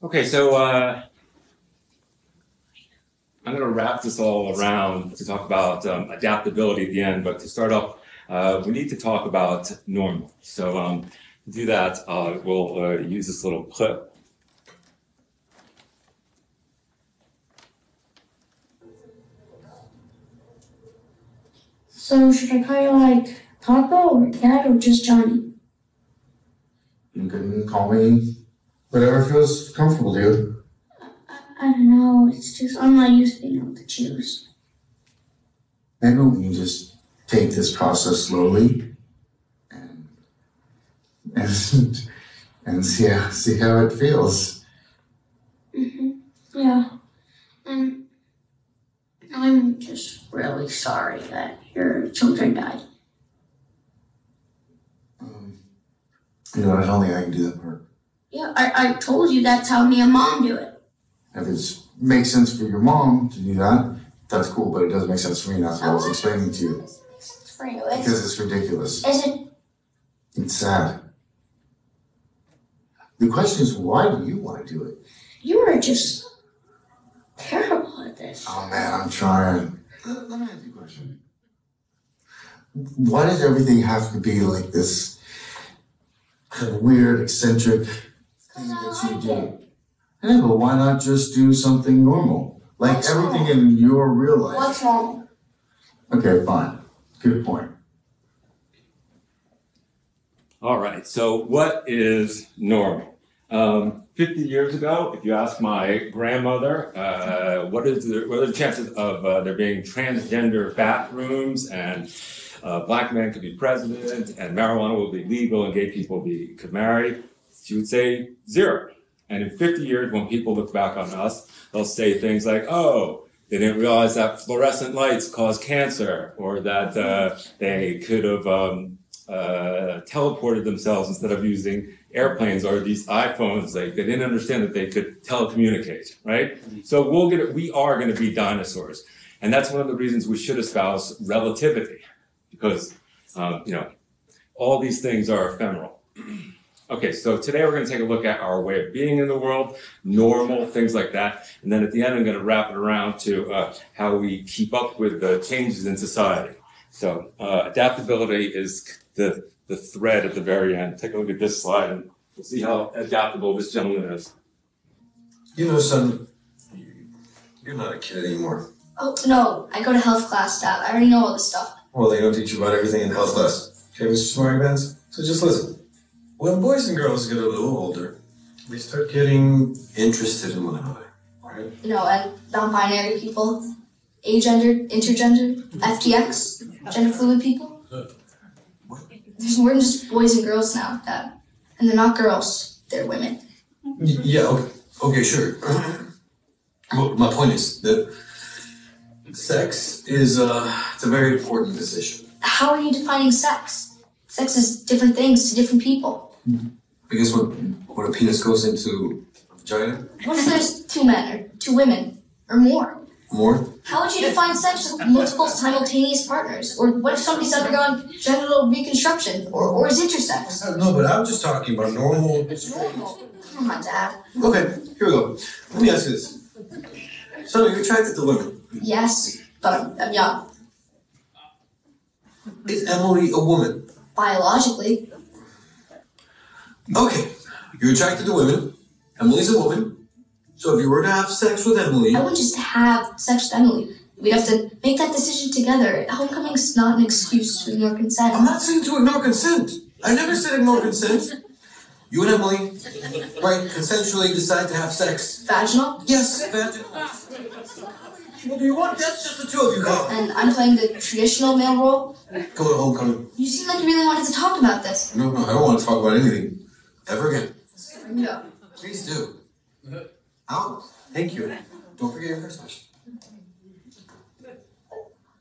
Okay, so I'm going to wrap this all around to talk about adaptability at the end, but to start off, we need to talk about normal. So to do that, we'll use this little clip. So should I call you like Papa or Dad or just Johnny? You can call me whatever feels comfortable to you. I don't know, it's just I'm not used to being able to choose. Maybe we can just take this process slowly and see how it feels. Yeah. And I'm just really sorry that your children died. You know, I don't think I can do that part. Yeah, I told you that's how me and Mom do it. If it makes sense for your mom to do that, that's cool, but it doesn't make sense for me. That's what I was explaining to you. It makes sense for you. Because it's ridiculous. Is it? It's sad. The question is, why do you want to do it? You are just terrible at this. Oh man, I'm trying. Let me ask you a question. Why does everything have to be like this kind of weird, eccentric thing that you do? Yeah, but why not just do something normal? Like What's everything wrong? in your real life. What's wrong? Okay, fine. Good point. All right, so what is normal? 50 years ago, if you ask my grandmother, what are the chances of there being transgender bathrooms and black men could be president and marijuana will be legal and gay people could marry, she would say 0. And in 50 years, when people look back on us, they'll say things like, oh, they didn't realize that fluorescent lights cause cancer, or that they could have teleported themselves instead of using airplanes or these iPhones. Like, they didn't understand that they could telecommunicate, right? So we are going to be dinosaurs. And that's one of the reasons we should espouse relativity, because, all these things are ephemeral. Okay, so today we're going to take a look at our way of being in the world, normal, things like that. And then at the end, I'm going to wrap it around to how we keep up with the changes in society. So adaptability is the thread at the very end. Take a look at this slide and we'll see how adaptable this gentleman is. You know, son, you're not a kid anymore. Oh, no, I go to health class, Dad. I already know all this stuff. Well, they don't teach you about everything in health class. Okay, Mr. Smarty-Pants? So just listen. When boys and girls get a little older, they start getting interested in one another, right? And non-binary people, agender, intergender, FTX, gender fluid people. We're just boys and girls now, Dad. And they're not girls, they're women. Yeah, okay, sure. Well, my point is that sex is it's a very important decision. How are you defining sex? Sex is different things to different people. I guess when a penis goes into a vagina. What if there's 2 men or 2 women or more? More? How would you define sex with multiple simultaneous partners? Or what if somebody's undergone genital reconstruction or is intersex? No, but I'm just talking about normal. It's normal. Come on, Dad. Okay, here we go. Let me ask you this. So you're attracted to women. Yes, but I'm young. Is Emily a woman? Biologically. Okay, you're attracted to women. Emily's a woman. So if you were to have sex with Emily... I wouldn't just have sex with Emily. We'd have to make that decision together. Homecoming's not an excuse to ignore consent. I'm not saying to ignore consent. I never said ignore consent. You and Emily, right, consensually decide to have sex. Vaginal? Yes, vaginal. What do you want? That's just the 2 of you, go. And I'm playing the traditional male role? Go to homecoming. You seem like you really wanted to talk about this. No, I don't want to talk about anything. Ever again. Yeah. Please do. Oh, thank you. Don't forget your hairstyle.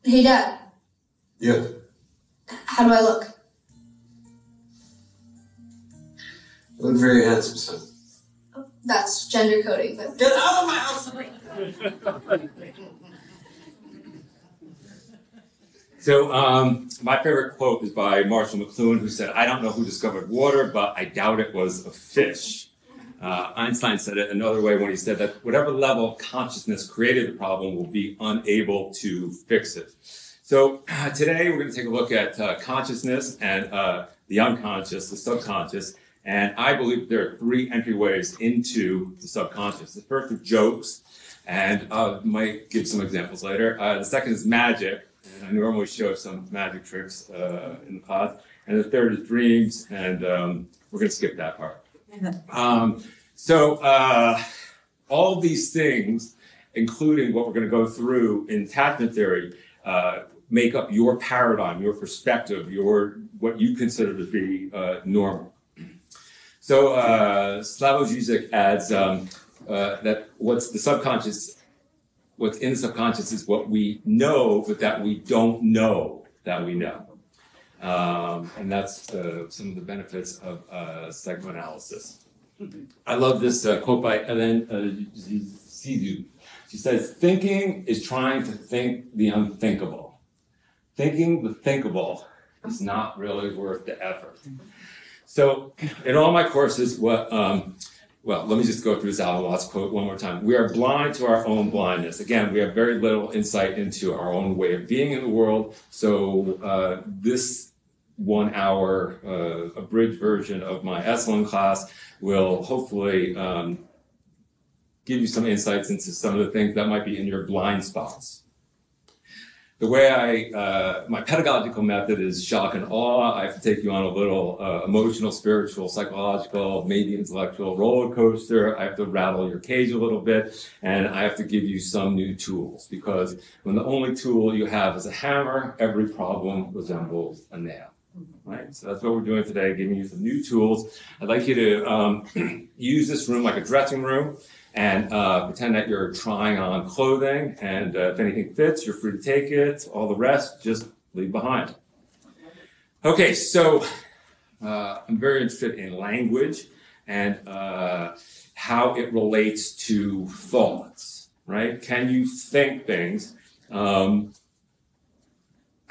Hey, Dad. Yeah. How do I look? You look very handsome, son. That's gender coding, but... Get out of my house! So my favorite quote is by Marshall McLuhan, who said, "I don't know who discovered water, but I doubt it was a fish." Einstein said it another way when he said that whatever level of consciousness created the problem will be unable to fix it. So today we're going to take a look at consciousness and the unconscious, the subconscious, and I believe there are three entryways into the subconscious. The first is jokes, and I might give some examples later. The second is magic, and I normally show some magic tricks in the class. And the third is dreams, and we're going to skip that part. All these things, including what we're going to go through in attachment theory, make up your paradigm, your perspective, what you consider to be normal. So Slavoj Žižek adds that what's in the subconscious is what we know, but that we don't know that we know. And that's some of the benefits of psychoanalysis. I love this quote by Ellen Sidhu. She says, "Thinking is trying to think the unthinkable. Thinking the thinkable is not really worth the effort." So in all my courses, let me just go through this Alan Watts quote one more time. We are blind to our own blindness. Again, we have very little insight into our own way of being in the world. So this 1 hour abridged version of my Esalen class will hopefully give you some insights into some of the things that might be in your blind spots. The way my pedagogical method is shock and awe. I have to take you on a little emotional, spiritual, psychological, maybe intellectual roller coaster. I have to rattle your cage a little bit, and I have to give you some new tools, because when the only tool you have is a hammer, every problem resembles a nail. Right? So that's what we're doing today, giving you some new tools. I'd like you to use this room like a dressing room and pretend that you're trying on clothing, and if anything fits, you're free to take it. All the rest, just leave behind. Okay, so I'm very interested in language and how it relates to thoughts, right? Can you think things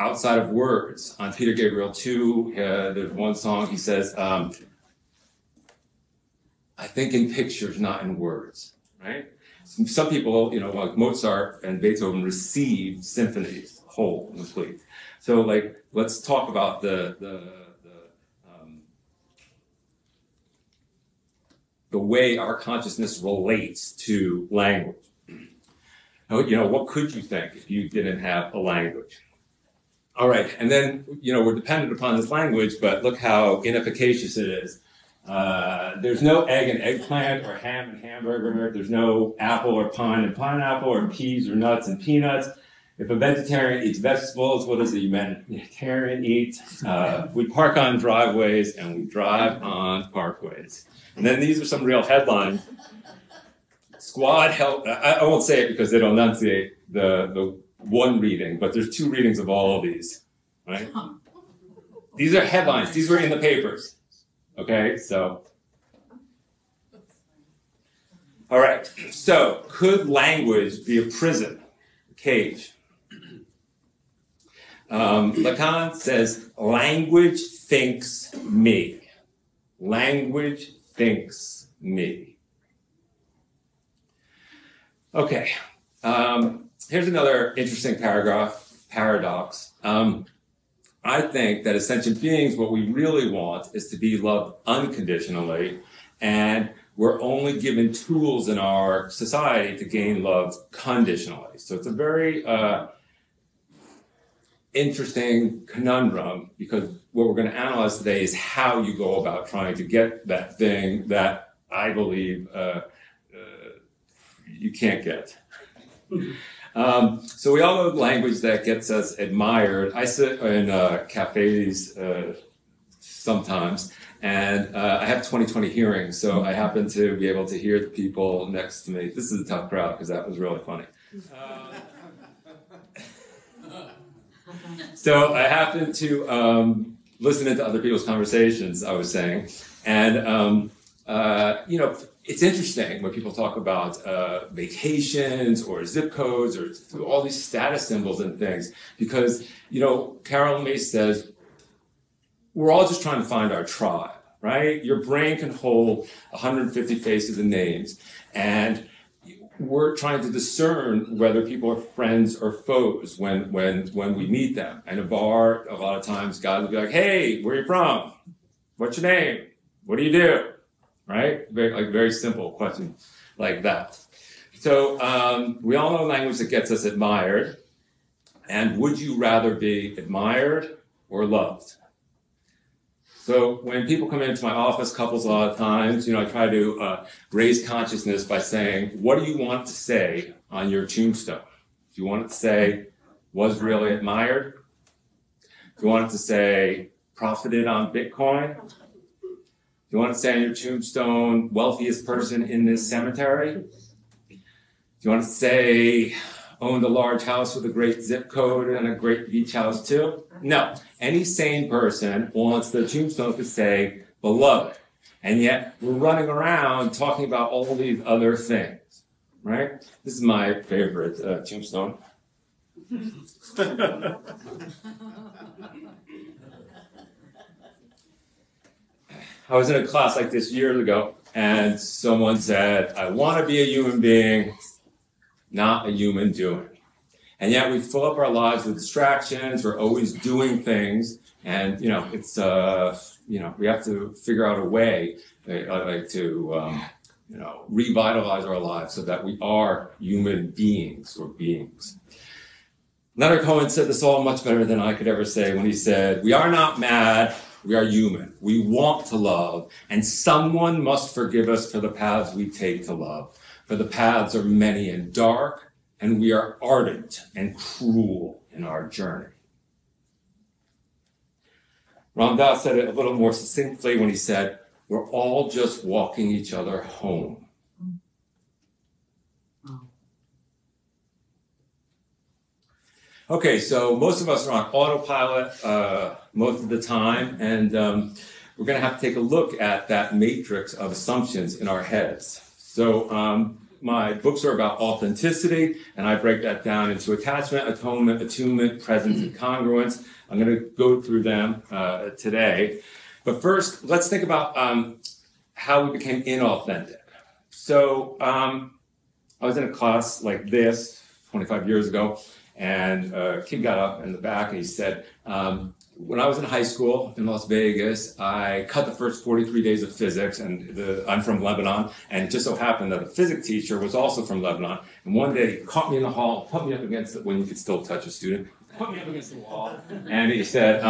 outside of words? On Peter Gabriel 2, there's one song, he says, I think in pictures, not in words, right? Some people, like Mozart and Beethoven, received symphonies whole and complete. So let's talk about the way our consciousness relates to language. What could you think if you didn't have a language? All right, and then, we're dependent upon this language, but look how inefficacious it is. There's no egg and eggplant, or ham and hamburger. There's no apple or pine and pineapple, or peas or nuts and peanuts. If a vegetarian eats vegetables, what does a humanitarian eat? We park on driveways and we drive on parkways. And then these are some real headlines. Squad help. I won't say it because they don't enunciate the one reading, but there's two readings of all of these, right? These are headlines. These were in the papers. Okay, so. All right, so could language be a prison, a cage? Lacan says, language thinks me. Language thinks me. Okay, here's another interesting paradox. I think that as sentient beings, what we really want is to be loved unconditionally, and we're only given tools in our society to gain love conditionally. So it's a very interesting conundrum, because what we're going to analyze today is how you go about trying to get that thing that I believe you can't get. So we all know the language that gets us admired. I sit in cafes sometimes, and I have 20/20 hearing, so I happen to be able to hear the people next to me. This is a tough crowd because that was really funny. So I happen to listen into other people's conversations, I was saying, and it's interesting when people talk about vacations or zip codes or all these status symbols and things, because, Carol Mace says, we're all just trying to find our tribe, right? Your brain can hold 150 faces and names, and we're trying to discern whether people are friends or foes when we meet them. In a bar, a lot of times guys will be like, hey, where are you from? What's your name? What do you do? Right? Very simple question like that. So we all know language that gets us admired. And would you rather be admired or loved? So when people come into my office, couples a lot of times, I try to raise consciousness by saying, what do you want to say on your tombstone? Do you want it to say, was really admired? Do you want it to say, profited on Bitcoin? Do you want to say on your tombstone, wealthiest person in this cemetery? Do you want to say, owned a large house with a great zip code and a great beach house too? No. Any sane person wants their tombstone to say, beloved. And yet we're running around talking about all these other things, right? This is my favorite tombstone. I was in a class like this years ago, and someone said, I want to be a human being, not a human doing. And yet we fill up our lives with distractions, we're always doing things, and, it's, we have to figure out a way to revitalize our lives so that we are human beings or beings. Leonard Cohen said this all much better than I could ever say when he said, we are not mad, we are human. We want to love, and someone must forgive us for the paths we take to love. For the paths are many and dark, and we are ardent and cruel in our journey. Ram Dass said it a little more succinctly when he said, we're all just walking each other home. Okay, so most of us are on autopilot most of the time, and we're going to have to take a look at that matrix of assumptions in our heads. So my books are about authenticity, and I break that down into attachment, atonement, attunement, presence, and congruence. I'm going to go through them today. But first, let's think about how we became inauthentic. So I was in a class like this 25 years ago, and a kid got up in the back and he said, when I was in high school in Las Vegas, I cut the first 43 days of physics, and I'm from Lebanon, and it just so happened that a physics teacher was also from Lebanon, and one day he caught me in the hall, put me up against it, when you could still touch a student, put me up against the wall, and he said,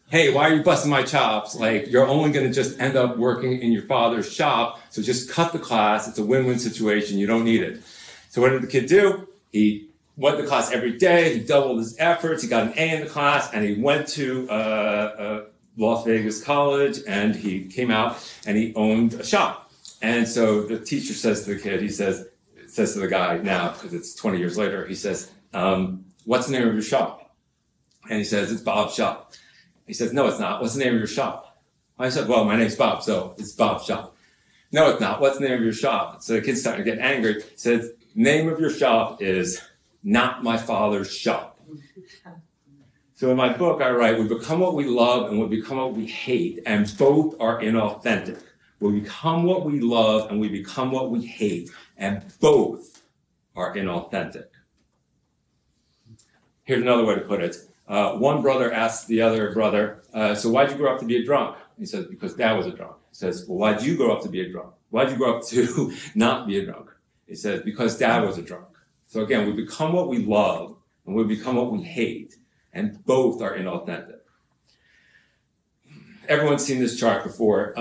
hey, why are you busting my chops? Like, you're only going to just end up working in your father's shop, so just cut the class. It's a win-win situation. You don't need it. So what did the kid do? He went to class every day. He doubled his efforts. He got an A in the class, and he went to Las Vegas College, and he came out, and he owned a shop. And so the teacher says to the kid, says to the guy now, because it's 20 years later, he says, what's the name of your shop? And he says, it's Bob's shop. He says, no, it's not. What's the name of your shop? I said, well, my name's Bob, so it's Bob's shop. No, it's not. What's the name of your shop? So the kid's starting to get angry. He says, name of your shop is Not My Father's Shop. So in my book, I write, we become what we love and we become what we hate, and both are inauthentic. We become what we love and we become what we hate, and both are inauthentic. Here's another way to put it. One brother asked the other brother, so why'd you grow up to be a drunk? He says, because Dad was a drunk. He says, well, why'd you grow up to be a drunk? Why'd you grow up to not be a drunk? He says, because Dad was a drunk. So again, we become what we love and we become what we hate, and both are inauthentic. Everyone's seen this chart before.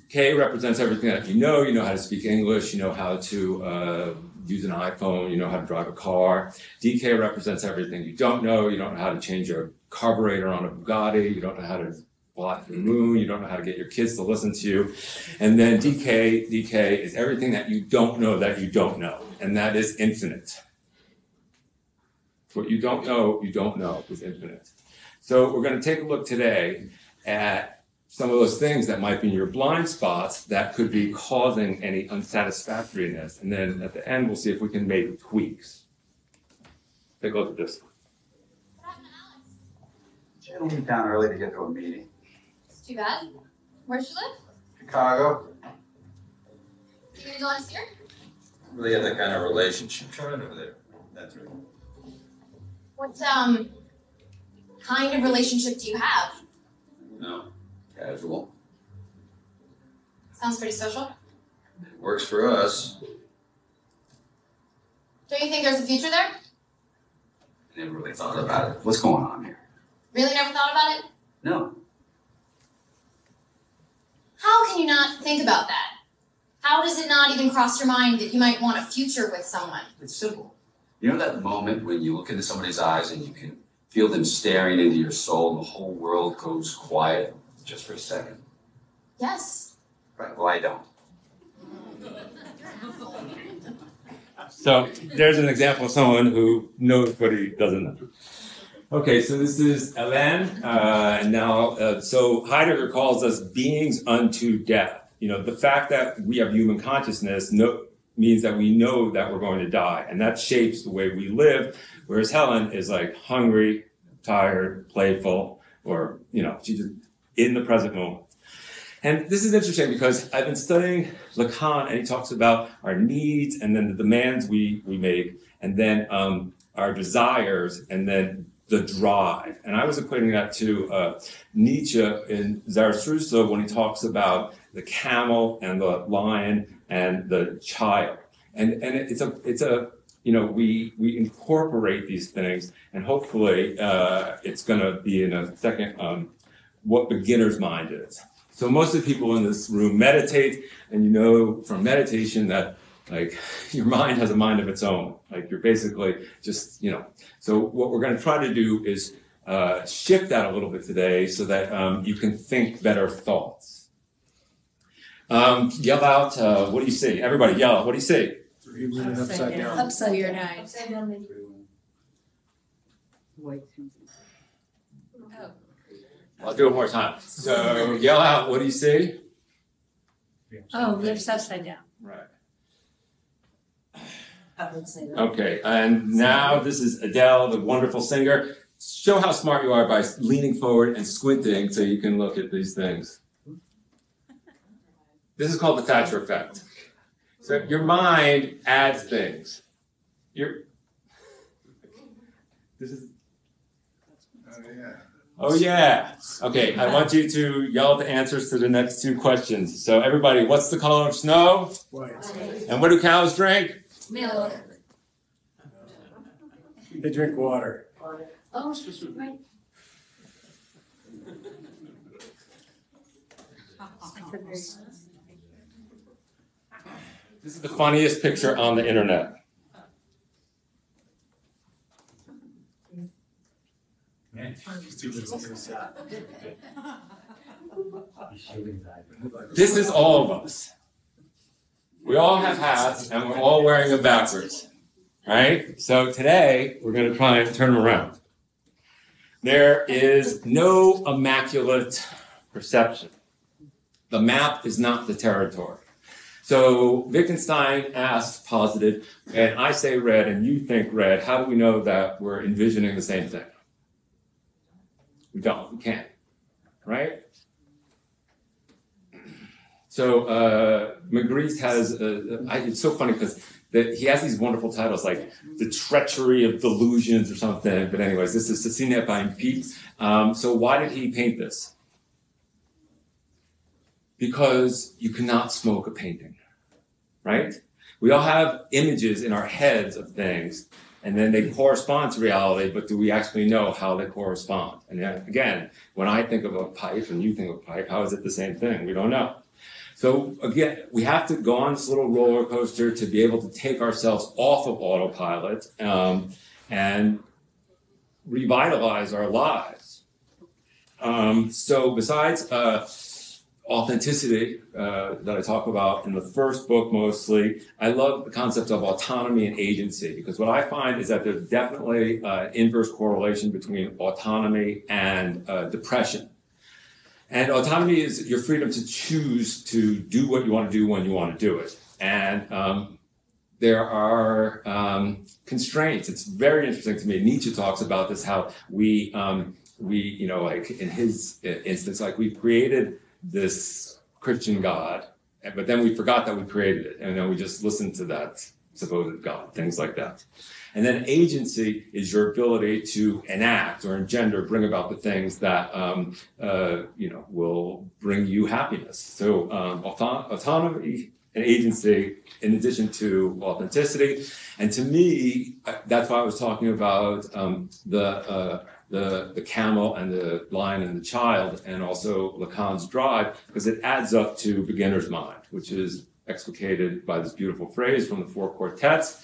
K represents everything that you know how to speak English, you know how to use an iPhone, you know how to drive a car. DK represents everything you don't know how to change your carburetor on a Bugatti, you don't know how to fly to the moon, you don't know how to get your kids to listen to you. And then DK is everything that you don't know, and that is infinite. What you don't know is infinite. So we're going to take a look today at some of those things that might be in your blind spots that could be causing any unsatisfactoriness. And then at the end, we'll see if we can make tweaks. Take a look at this. She had to leave town early to get to a meeting. It's too bad. Where'd she live? Chicago? You gonna go on here? Really have that kind of relationship. Try it over there. That's right. What kind of relationship do you have? No, casual. Sounds pretty social. Works for us. Don't you think there's a future there? I never really thought about it. What's going on here? Really never thought about it? No. How can you not think about that? How does it not even cross your mind that you might want a future with someone? It's simple. You know that moment when you look into somebody's eyes and you can feel them staring into your soul and the whole world goes quiet just for a second? Yes. Right, well, I don't. So there's an example of someone who knows what he doesn't know. Okay, so this is Ellen, and now, so Heidegger calls us beings unto death. You know, the fact that we have human consciousness means that we know that we're going to die, and that shapes the way we live, whereas Helen is like hungry, tired, playful, or, you know, she's just in the present moment. And this is interesting because I've been studying Lacan, and he talks about our needs and then the demands we make, and then our desires, and then the drive. And I was equating that to Nietzsche in Zarathustra when he talks about the camel and the lion and the child. And it's a you know, we incorporate these things, and hopefully it's going to be in a second what beginner's mind is. So most of the people in this room meditate, and you know from meditation that like your mind has a mind of its own. Like you're basically just, you know. So what we're going to try to do is shift that a little bit today so that you can think better thoughts. Yell out, what do you see? Everybody yell out, what do you see? Three women upside down. Upside your eyes. I'll do it one more time. So yell out, what do you see? Oh, lips upside down. Right. I would say that. Okay, and now this is Adele, the wonderful singer. Show how smart you are by leaning forward and squinting so you can look at these things. This is called the Thatcher effect. So your mind adds things. This is. Oh yeah. Okay, I want you to yell the answers to the next two questions. So everybody, what's the color of snow? White. And what do cows drink? Milk. They drink water. Oh, right. This is the funniest picture on the internet. This is all of us. We all have hats and we're all wearing them backwards, right? So today we're going to try and turn them around. There is no immaculate perception. The map is not the territory. So Wittgenstein asked, posited, and I say red and you think red, how do we know that we're envisioning the same thing? We don't, we can't, right? So Magritte has, it's so funny because he has these wonderful titles like The Treachery of Delusions or something, but anyways, this is Cécile Payne-Piet. So why did he paint this? Because you cannot smoke a painting, right? We all have images in our heads of things, and then they correspond to reality, but do we actually know how they correspond? And again, when I think of a pipe and you think of a pipe, how is it the same thing? We don't know. So again, we have to go on this little roller coaster to be able to take ourselves off of autopilot and revitalize our lives. So besides authenticity that I talk about in the first book mostly, I love the concept of autonomy and agency, because what I find is that there's definitely inverse correlation between autonomy and depression. And autonomy is your freedom to choose to do what you want to do when you want to do it. And there are constraints. It's very interesting to me. Nietzsche talks about this, how we you know, like in his instance, like we created this Christian God, but then we forgot that we created it. And then we just listened to that supposed God, things like that. And then agency is your ability to enact or engender, bring about the things that, you know, will bring you happiness. So autonomy and agency in addition to authenticity. And to me, that's why I was talking about the camel and the lion and the child, and also Lacan's drive, because it adds up to beginner's mind, which is explicated by this beautiful phrase from the Four Quartets.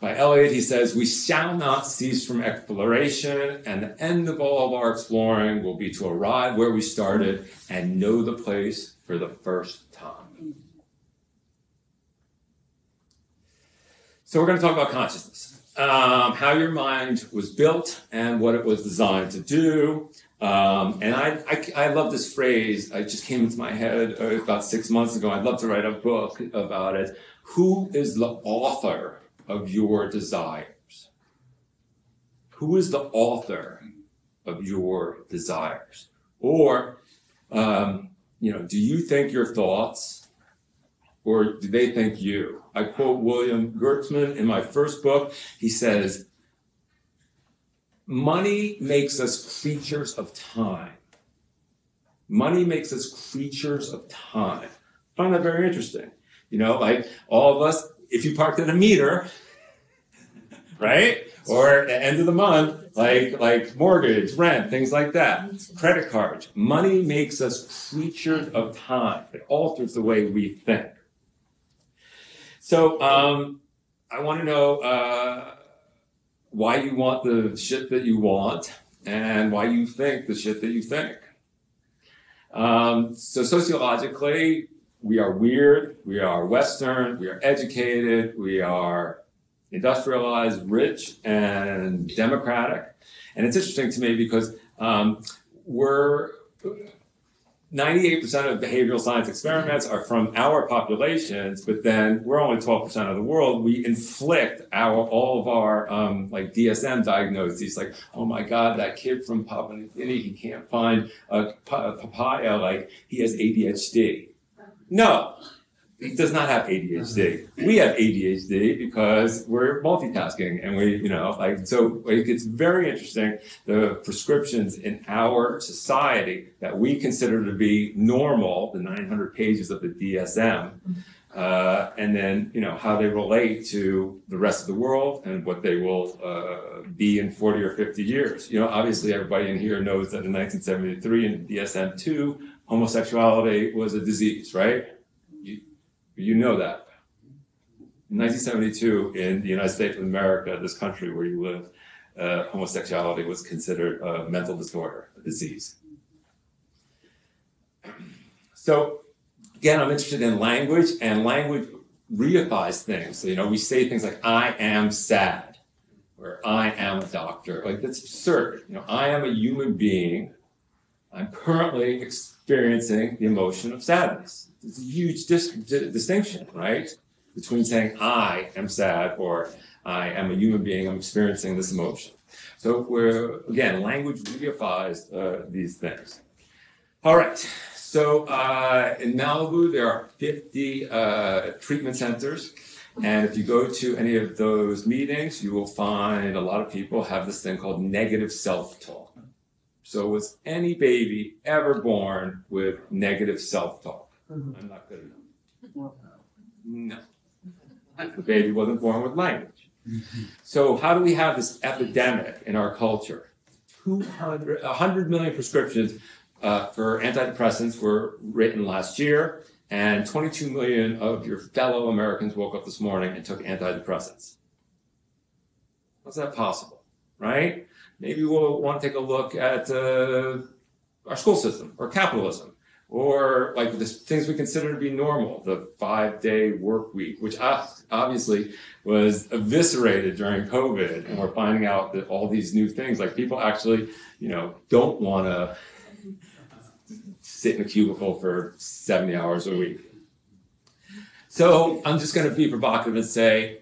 By Eliot, he says, "We shall not cease from exploration, and the end of all of our exploring will be to arrive where we started and know the place for the first time." So we're going to talk about consciousness, how your mind was built and what it was designed to do. And I love this phrase. It just came into my head about 6 months ago. I'd love to write a book about it. Who is the author of your desires? Who is the author of your desires? Or, you know, do you think your thoughts, or do they think you? I quote William Gertzman in my first book. He says, "Money makes us creatures of time." Money makes us creatures of time. I find that very interesting. You know, like all of us, if you parked at a meter, right? Or at the end of the month, like mortgage, rent, things like that, credit cards. Money makes us creatures of time. It alters the way we think. So I want to know why you want the shit that you want and why you think the shit that you think. So sociologically, we are weird, we are Western, we are educated, we are industrialized, rich, and democratic. And it's interesting to me because we're 98% of behavioral science experiments are from our populations, but then we're only 12% of the world. We inflict all of our like DSM diagnoses, like, oh my God, that kid from Papua New Guinea, he can't find a papaya, like he has ADHD. No, he does not have ADHD. We have ADHD because we're multitasking, and we, you know, like, so like, it's very interesting, the prescriptions in our society that we consider to be normal, the 900 pages of the DSM, and then, you know, how they relate to the rest of the world and what they will be in 40 or 50 years. You know, obviously everybody in here knows that in 1973 in DSM-2, homosexuality was a disease, right? You know that. In 1972, in the United States of America, this country where you live, homosexuality was considered a mental disorder, a disease. So, again, I'm interested in language, and language reifies things. So, you know, we say things like, I am sad, or I am a doctor. Like, that's absurd. You know, I am a human being. I'm currently experiencing the emotion of sadness. It's a huge distinction, right? Between saying I am sad or I am a human being, I'm experiencing this emotion. So again, language reifies these things. All right, so in Malibu, there are 50 treatment centers. And if you go to any of those meetings, you will find a lot of people have this thing called negative self-talk. So was any baby ever born with negative self-talk? I'm not good enough. No. The baby wasn't born with language. So how do we have this epidemic in our culture? 100 million prescriptions for antidepressants were written last year, and 22 million of your fellow Americans woke up this morning and took antidepressants. How's that possible, right? Maybe we'll want to take a look at our school system or capitalism, or like the things we consider to be normal, the 5-day work week, which obviously was eviscerated during COVID. And we're finding out that all these new things, like people actually, you know, don't want to sit in a cubicle for 70 hours a week. So I'm just going to be provocative and say,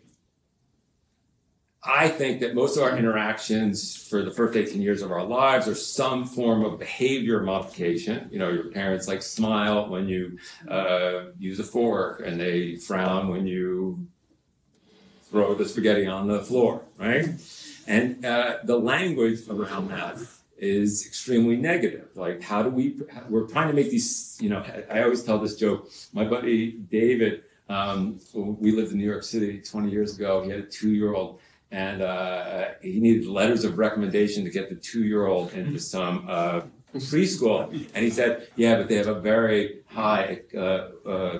I think that most of our interactions for the first 18 years of our lives are some form of behavior modification. You know, your parents like smile when you use a fork, and they frown when you throw the spaghetti on the floor, right? And the language around that is extremely negative. Like, how do we're trying to make these, you know, I always tell this joke. My buddy David, we lived in New York City 20 years ago. He had a 2-year-old. And he needed letters of recommendation to get the 2-year-old into some preschool. And he said, yeah, but they have a very high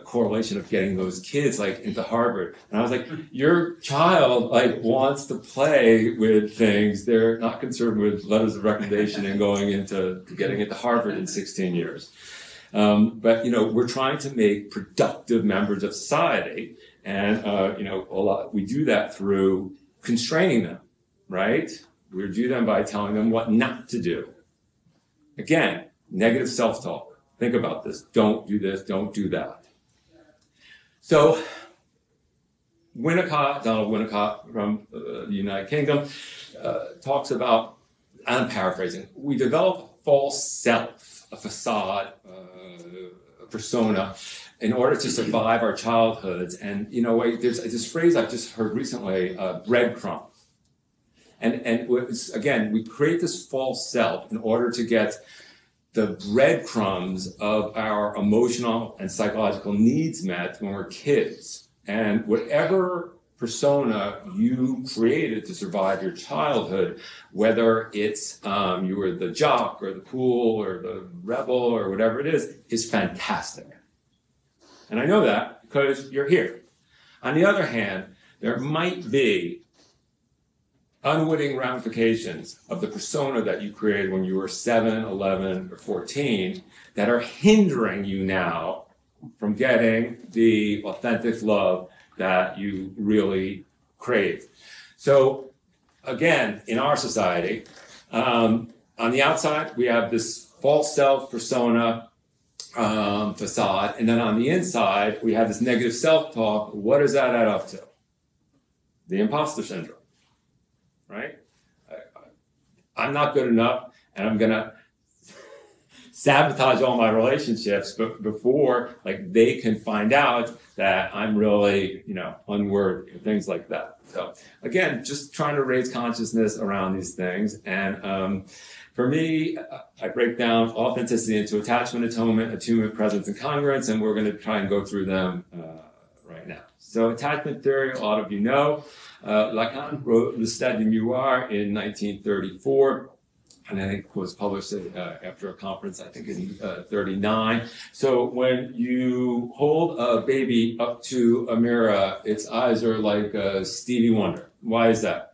correlation of getting those kids like into Harvard. And I was like, your child like wants to play with things. They're not concerned with letters of recommendation and getting into Harvard in 16 years. But, you know, we're trying to make productive members of society. And, you know, we do that through constraining them, right? We do them by telling them what not to do. Again, negative self-talk. Think about this. Don't do this. Don't do that. So, Donald Winnicott from the United Kingdom talks about, I'm paraphrasing, we develop a false self, a facade, a persona, in order to survive our childhoods. And, you know, there's this phrase I've just heard recently, breadcrumb. And again, we create this false self in order to get the breadcrumbs of our emotional and psychological needs met when we're kids. And whatever persona you created to survive your childhood, whether it's you were the jock or the cool or the rebel or whatever it is fantastic. And I know that because you're here. On the other hand, there might be unwitting ramifications of the persona that you created when you were 7, 11, or 14 that are hindering you now from getting the authentic love that you really crave. So again, in our society, on the outside, we have this false self persona, facade, and then on the inside we have this negative self-talk. What does that add up to? The imposter syndrome, right? I'm not good enough, and I'm gonna sabotage all my relationships, but before like they can find out that I'm really, you know, unworthy, things like that. So again, just trying to raise consciousness around these things. And for me, I break down authenticity into attachment, atonement, attunement, presence, and congruence, and we're going to try and go through them right now. So attachment theory, a lot of you know. Lacan wrote Le Stade du Miroir in 1934, and I think it was published after a conference, I think in 39. So when you hold a baby up to a mirror, its eyes are like Stevie Wonder. Why is that?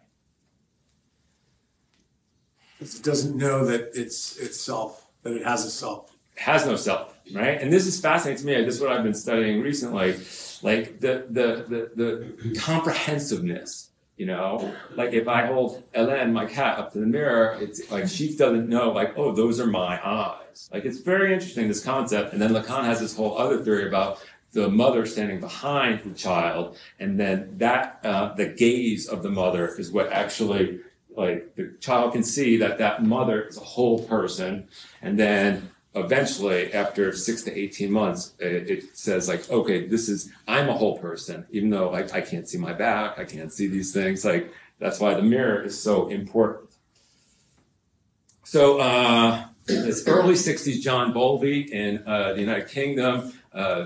It doesn't know that it's self, that it has a self. It has no self, right? And this is fascinating to me. This is what I've been studying recently, like the comprehensiveness. You know, like if I hold Hélène, my cat, up to the mirror, it's like she doesn't know, like, oh, those are my eyes. Like, it's very interesting, this concept. And then Lacan has this whole other theory about the mother standing behind the child, and then that the gaze of the mother is what actually, like, the child can see that mother is a whole person, and then eventually, after 6 to 18 months, it says like, okay, I'm a whole person, even though I can't see my back, I can't see these things. Like, that's why the mirror is so important. So, in this early 60s, John Bowlby in the United Kingdom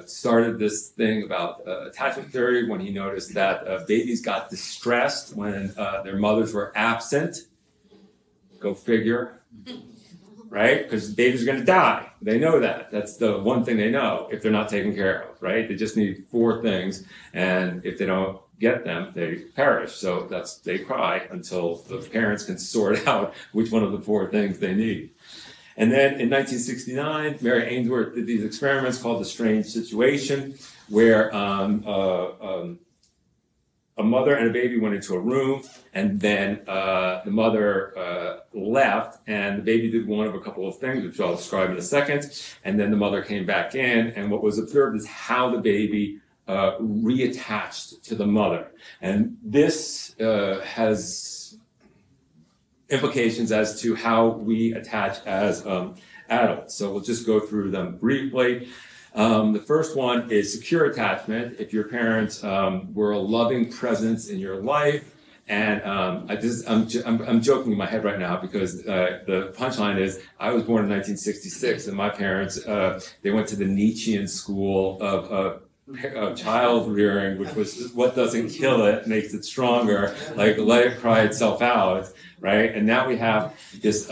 started this thing about attachment theory when he noticed that babies got distressed when their mothers were absent. Go figure. Right? Because babies are going to die. They know that. That's the one thing they know if they're not taken care of, right? They just need 4 things, and if they don't get them, they perish. So they cry until the parents can sort out which one of the 4 things they need. And then in 1969, Mary Ainsworth did these experiments called The Strange Situation, where a mother and a baby went into a room, and then the mother left, and the baby did one of a couple of things, which I'll describe in a second, and then the mother came back in, and what was observed is how the baby reattached to the mother. And this has implications as to how we attach as adults. So we'll just go through them briefly. The first one is secure attachment. If your parents were a loving presence in your life, and I'm joking in my head right now because the punchline is I was born in 1966, and my parents they went to the Nietzschean school of child rearing, which was what doesn't kill it makes it stronger, like let it cry itself out, right? And now we have this.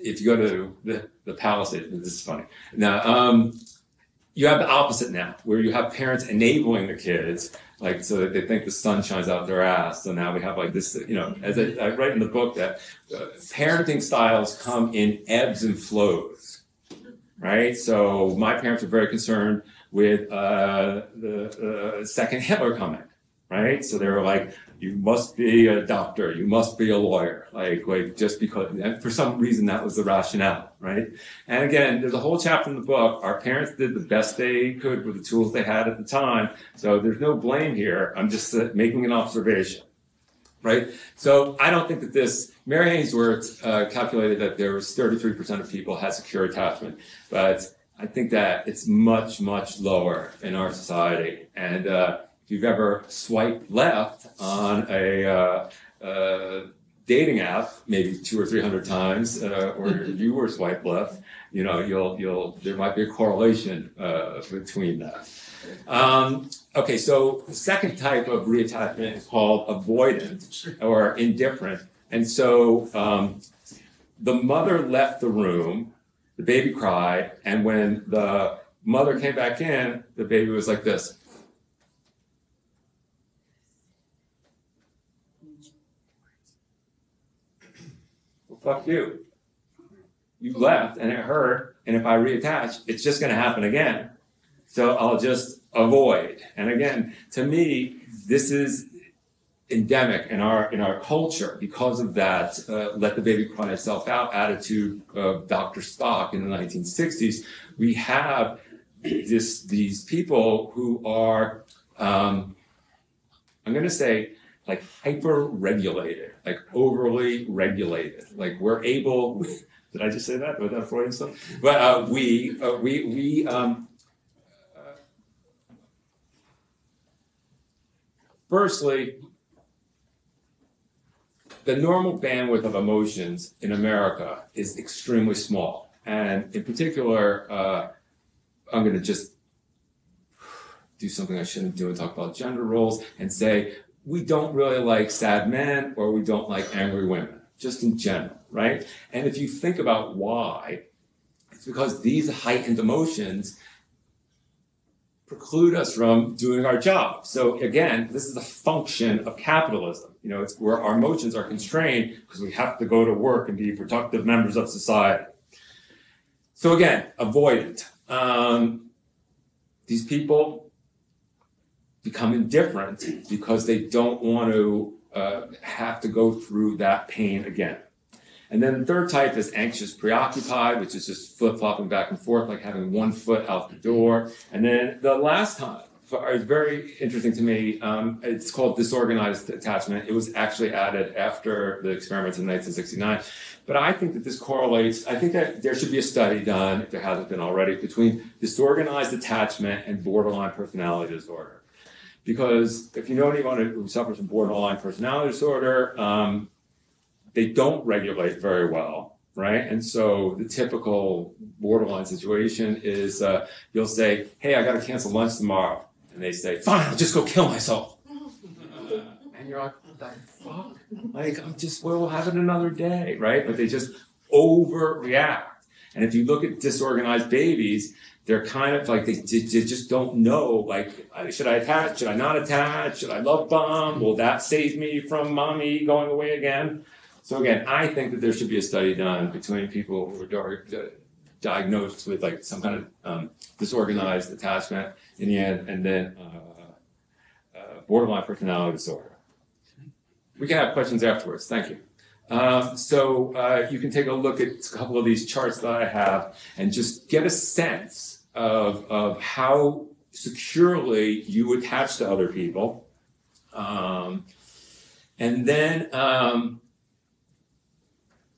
If you go to the Palisades, this is funny. Now you have the opposite now, where you have parents enabling the kids, like so that they think the sun shines out their ass. So now we have like this, you know, as I write in the book that parenting styles come in ebbs and flows, right? So my parents were very concerned with the second Hitler coming, right? So they were like, you must be a doctor, you must be a lawyer, like just because, and for some reason that was the rationale, right? And again, there's a whole chapter in the book. Our parents did the best they could with the tools they had at the time. So there's no blame here. I'm just making an observation, right? So I don't think that this, Mary Ainsworth calculated that there was 33% of people had secure attachment, but I think that it's much, much lower in our society. And if you've ever swiped left on a dating app, maybe 200 or 300 times, or you were swiped left, you know, there might be a correlation between that. Okay, so the second type of reattachment is called avoidant or indifferent. And so the mother left the room, the baby cried, and when the mother came back in, the baby was like this. Well, fuck you. You left and it hurt, and if I reattach, it's just gonna happen again. So I'll just avoid. And again, to me, this is endemic in our culture because of that let the baby cry itself out attitude of Dr. Spock in the 1960s. We have these people who are, I'm going to say, like hyper-regulated, like overly regulated. Like we're able, did I just say that? Was that Freudian stuff? But firstly, the normal bandwidth of emotions in America is extremely small. And in particular, I'm going to just do something I shouldn't do and talk about gender roles and say, we don't really like sad men or we don't like angry women, just in general, right? And if you think about why, it's because these heightened emotions preclude us from doing our job. So again, this is a function of capitalism. You know, it's where our emotions are constrained because we have to go to work and be productive members of society. So again, avoidant. These people become indifferent because they don't want to have to go through that pain again. And then the third type is anxious preoccupied, which is just flip-flopping back and forth, like having one foot out the door. And then the last time is very interesting to me. It's called disorganized attachment. It was actually added after the experiments in 1969. But I think that this correlates, I think that there should be a study done, if there hasn't been already, between disorganized attachment and borderline personality disorder. Because if you know anyone who suffers from borderline personality disorder, they don't regulate very well, right? And so the typical borderline situation is you'll say, hey, I got to cancel lunch tomorrow. And they say, fine, I'll just go kill myself. And you're like, what the fuck? Like, we'll have it another day, right? But they just overreact. And if you look at disorganized babies, they're kind of like, they just don't know, like, should I attach? Should I not attach? Should I love bomb? Will that save me from mommy going away again? So again, I think that there should be a study done between people who are diagnosed with like some kind of disorganized attachment in the end, and then borderline personality disorder. We can have questions afterwards. Thank you. So you can take a look at a couple of these charts that I have and just get a sense of how securely you attach to other people. And then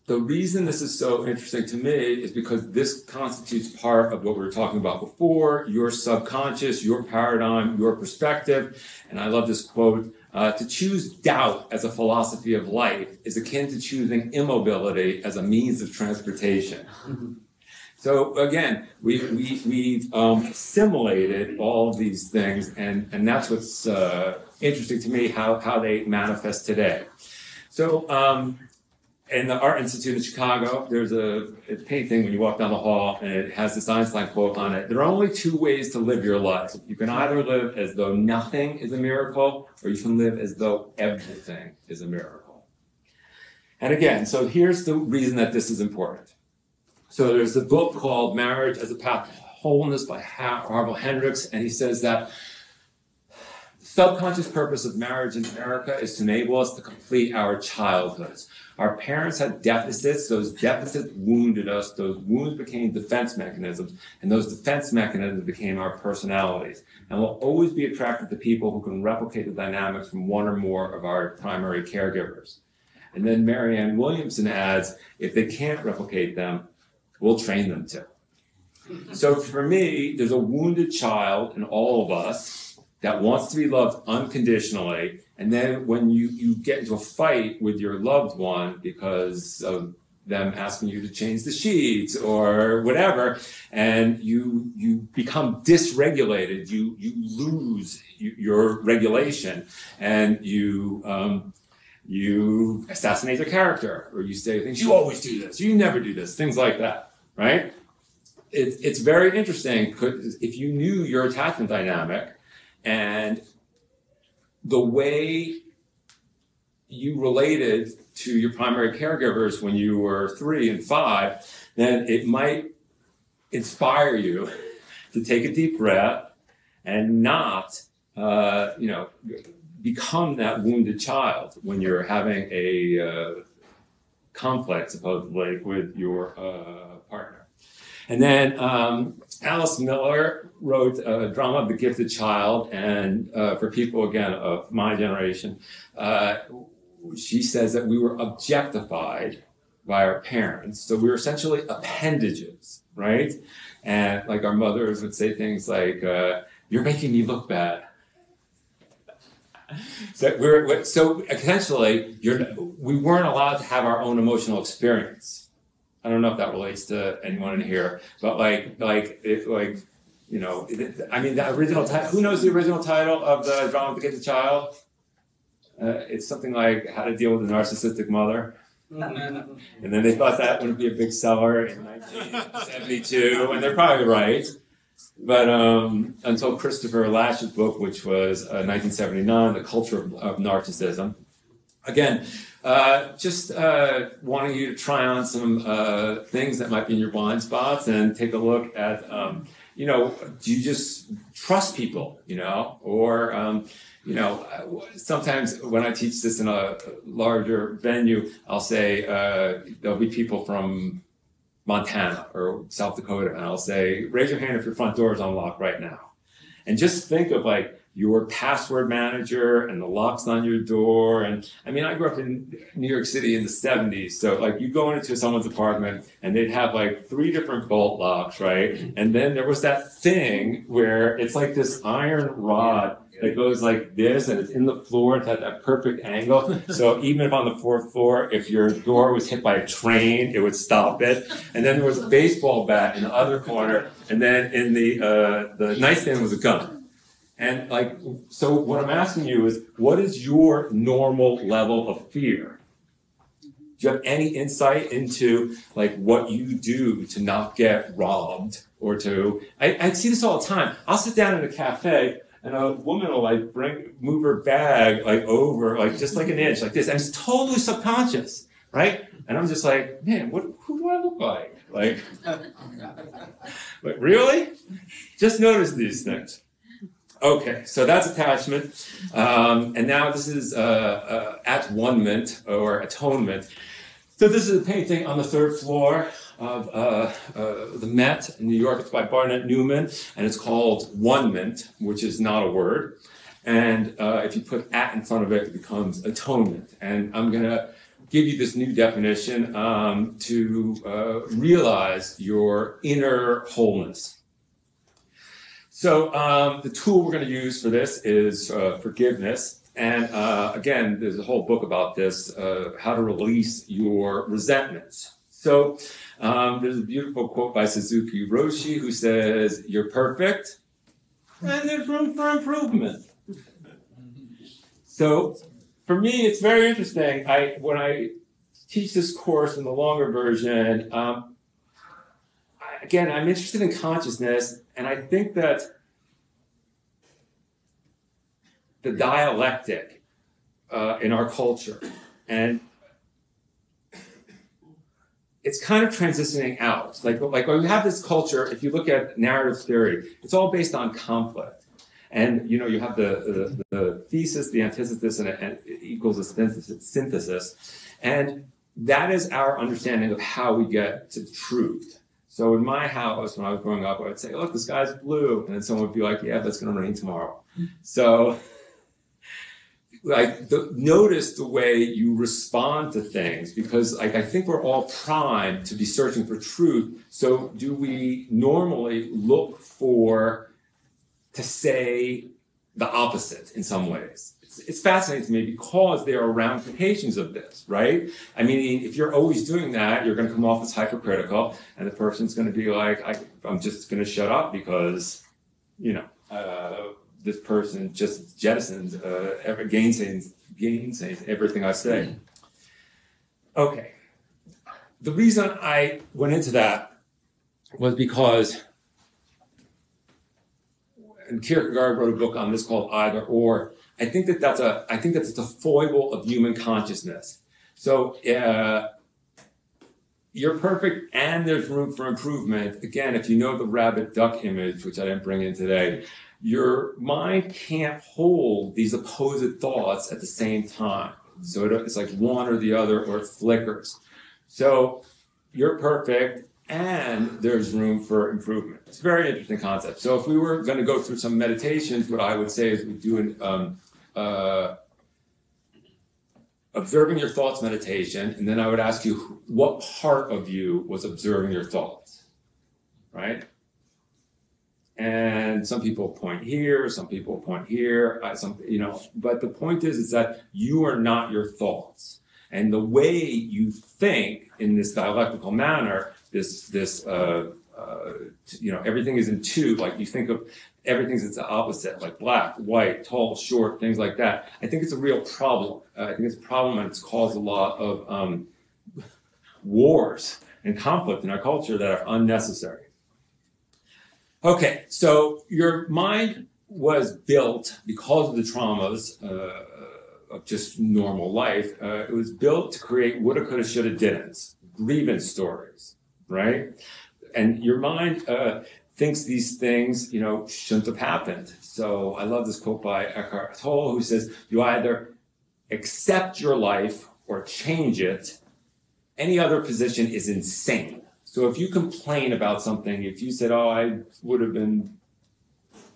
the reason this is so interesting to me is because this constitutes part of what we were talking about before, your subconscious, your paradigm, your perspective. And I love this quote, to choose doubt as a philosophy of life is akin to choosing immobility as a means of transportation. So again, we've assimilated all of these things, and that's what's interesting to me, how they manifest today. So in the Art Institute in Chicago, there's a painting when you walk down the hall, and it has this Einstein quote on it. There are only two ways to live your life. You can either live as though nothing is a miracle, or you can live as though everything is a miracle. And again, so here's the reason that this is important. So there's a book called Marriage as a Path to Wholeness by Harville Hendricks, and he says that the subconscious purpose of marriage in America is to enable us to complete our childhoods. Our parents had deficits, those deficits wounded us, those wounds became defense mechanisms, and those defense mechanisms became our personalities. And we'll always be attracted to people who can replicate the dynamics from one or more of our primary caregivers. And then Marianne Williamson adds, if they can't replicate them, we'll train them to. So for me, there's a wounded child in all of us that wants to be loved unconditionally. And then when you get into a fight with your loved one because of them asking you to change the sheets or whatever, and you become dysregulated, you lose your regulation, and you assassinate their character, or you say things, you always do this, you never do this, things like that, right? It's very interesting, because if you knew your attachment dynamic and the way you related to your primary caregivers when you were 3 and 5, then it might inspire you to take a deep breath and not, become that wounded child when you're having a conflict, supposedly, with your partner. And then Alice Miller wrote a drama, The Gifted Child, and for people, again, of my generation, she says that we were objectified by our parents. So we were essentially appendages, right? And like our mothers would say things like, you're making me look bad. So essentially, we weren't allowed to have our own emotional experience. I don't know if that relates to anyone in here, but the original title, who knows the original title of the drama The Gifted Child? It's something like How to Deal with a Narcissistic Mother. And then they thought that wouldn't be a big seller in 1972, and they're probably right. But until Christopher Lasch's book, which was 1979, The Culture of Narcissism. Again, just wanting you to try on some things that might be in your blind spots and take a look at, do you just trust people, or, sometimes when I teach this in a larger venue, I'll say there'll be people from Montana or South Dakota, and I'll say, raise your hand if your front door is unlocked right now. And just think of your password manager and the locks on your door. And I mean, I grew up in New York City in the 70s. So you go into someone's apartment and they'd have 3 different bolt locks, right? And then there was that thing where it's like this iron rod that goes like this, and it's in the floor. It's at that perfect angle. So even if on the 4th floor, if your door was hit by a train, it would stop it. And then there was a baseball bat in the other corner. And then in the nightstand was a gun. And so what I'm asking you is, what is your normal level of fear? Do you have any insight into what you do to not get robbed or to, I see this all the time. I'll sit down in a cafe and a woman will move her bag over, just an inch like this. And it's totally subconscious, right? And I'm just man, who do I look like? Really? Just notice these things. Okay, so that's attachment. And now this is at-one-ment or atonement. So this is a painting on the third floor of the Met in New York. It's by Barnett Newman, and it's called One-ment, which is not a word. And if you put at in front of it, it becomes atonement. And I'm going to give you this new definition to realize your inner wholeness. So the tool we're going to use for this is forgiveness. And again, there's a whole book about this, how to release your resentments. So there's a beautiful quote by Suzuki Roshi who says, "You're perfect, and there's room for improvement." So for me, it's very interesting. When I teach this course in the longer version, again, I'm interested in consciousness, and I think that the dialectic in our culture, and it's kind of transitioning out. Like when we have this culture, if you look at narrative theory, it's all based on conflict. And you know, you have the thesis, the antithesis, and it equals a synthesis. And that is our understanding of how we get to truth. So in my house, when I was growing up, I would say, "Look, the sky's blue," and then someone would be like, "Yeah, but it's going to rain tomorrow." So, notice the way you respond to things, because I think we're all primed to be searching for truth. So, do we normally look to say the opposite in some ways? It's fascinating to me because there are ramifications of this, right? I mean, if you're always doing that, you're going to come off as hypercritical, and the person's going to be like, I'm just going to shut up because, you know, this person just jettisons, gainsays everything I say. Okay. The reason I went into that was because, and Kierkegaard wrote a book on this called Either Or. I think that's a foible of human consciousness. So you're perfect, and there's room for improvement. Again, if you know the rabbit duck image, which I didn't bring in today, your mind can't hold these opposite thoughts at the same time. So it's like one or the other, or it flickers. So you're perfect, and there's room for improvement. It's a very interesting concept. So if we were going to go through some meditations, what I would say is we do an observing your thoughts meditation, and then I would ask you what part of you was observing your thoughts, right? And some people point here, some people point here, but the point is that you are not your thoughts. And the way you think in this dialectical manner, everything is in two, like you think of everything's its opposite, like black, white, tall, short, things like that. I think it's a real problem. I think it's a problem, and it's caused a lot of wars and conflict in our culture that are unnecessary. Okay, so your mind was built because of the traumas of just normal life. It was built to create woulda, coulda, shoulda, didn't, grievance stories, right? And your mind thinks these things, shouldn't have happened. So I love this quote by Eckhart Tolle, who says, "You either accept your life or change it. Any other position is insane." So if you complain about something, if you said, "Oh, I would have been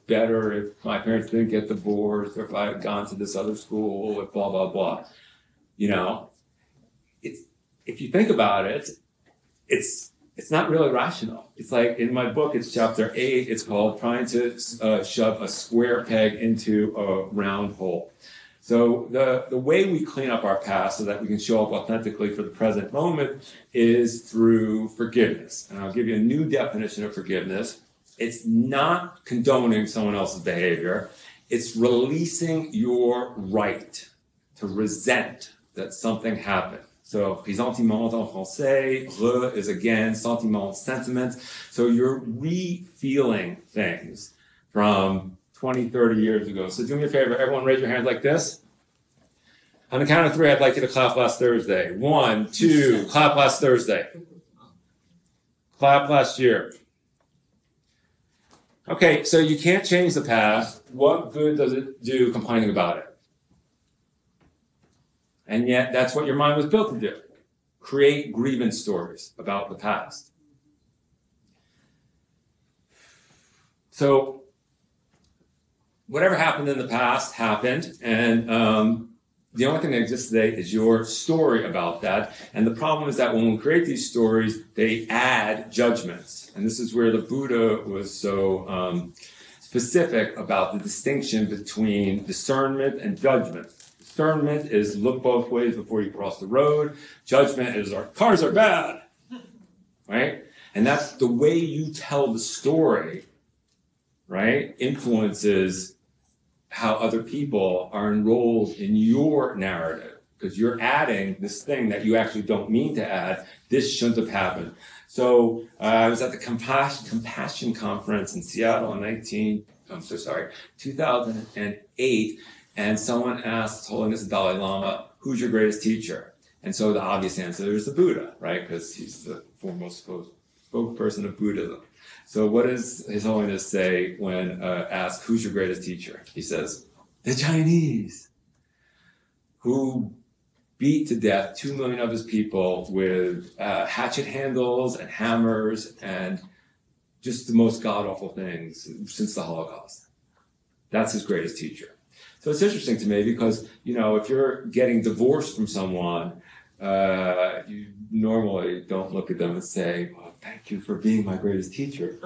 better if my parents didn't get divorced, or if I had gone to this other school, or blah, blah, blah," if you think about it, it's not really rational. It's like in my book, it's chapter 8. It's called "Trying to Shove a Square Peg into a Round Hole." So the way we clean up our past so that we can show up authentically for the present moment is through forgiveness. And I'll give you a new definition of forgiveness. It's not condoning someone else's behavior. It's releasing your right to resent that something happened. So, ressentiment en français, re is again, sentiment, sentiment. So you're re-feeling things from 20, 30 years ago. So do me a favor, everyone raise your hand like this. On the count of 3, I'd like you to clap last Thursday. 1, 2, clap last Thursday. Clap last year. Okay, so you can't change the past. What good does it do complaining about it? And yet, that's what your mind was built to do. Create grievance stories about the past. So, whatever happened in the past happened, and the only thing that exists today is your story about that. And the problem is that when we create these stories, they add judgments. And this is where the Buddha was so specific about the distinction between discernment and judgment. Discernment is look both ways before you cross the road. Judgment is our cars are bad, right? And that's the way you tell the story, right? Influences how other people are enrolled in your narrative, because you're adding this thing that you actually don't mean to add. This shouldn't have happened. So I was at the Compassion Conference in Seattle in 2008, and someone asked Holiness the Dalai Lama, who's your greatest teacher? And so the obvious answer is the Buddha, right? Because he's the foremost spokesperson of Buddhism. So what does His Holiness say when asked, who's your greatest teacher? He says, the Chinese, who beat to death 2 million of his people with hatchet handles and hammers and just the most god-awful things since the Holocaust. That's his greatest teacher. So it's interesting to me because, you know, if you're getting divorced from someone, you normally don't look at them and say, well, thank you for being my greatest teacher.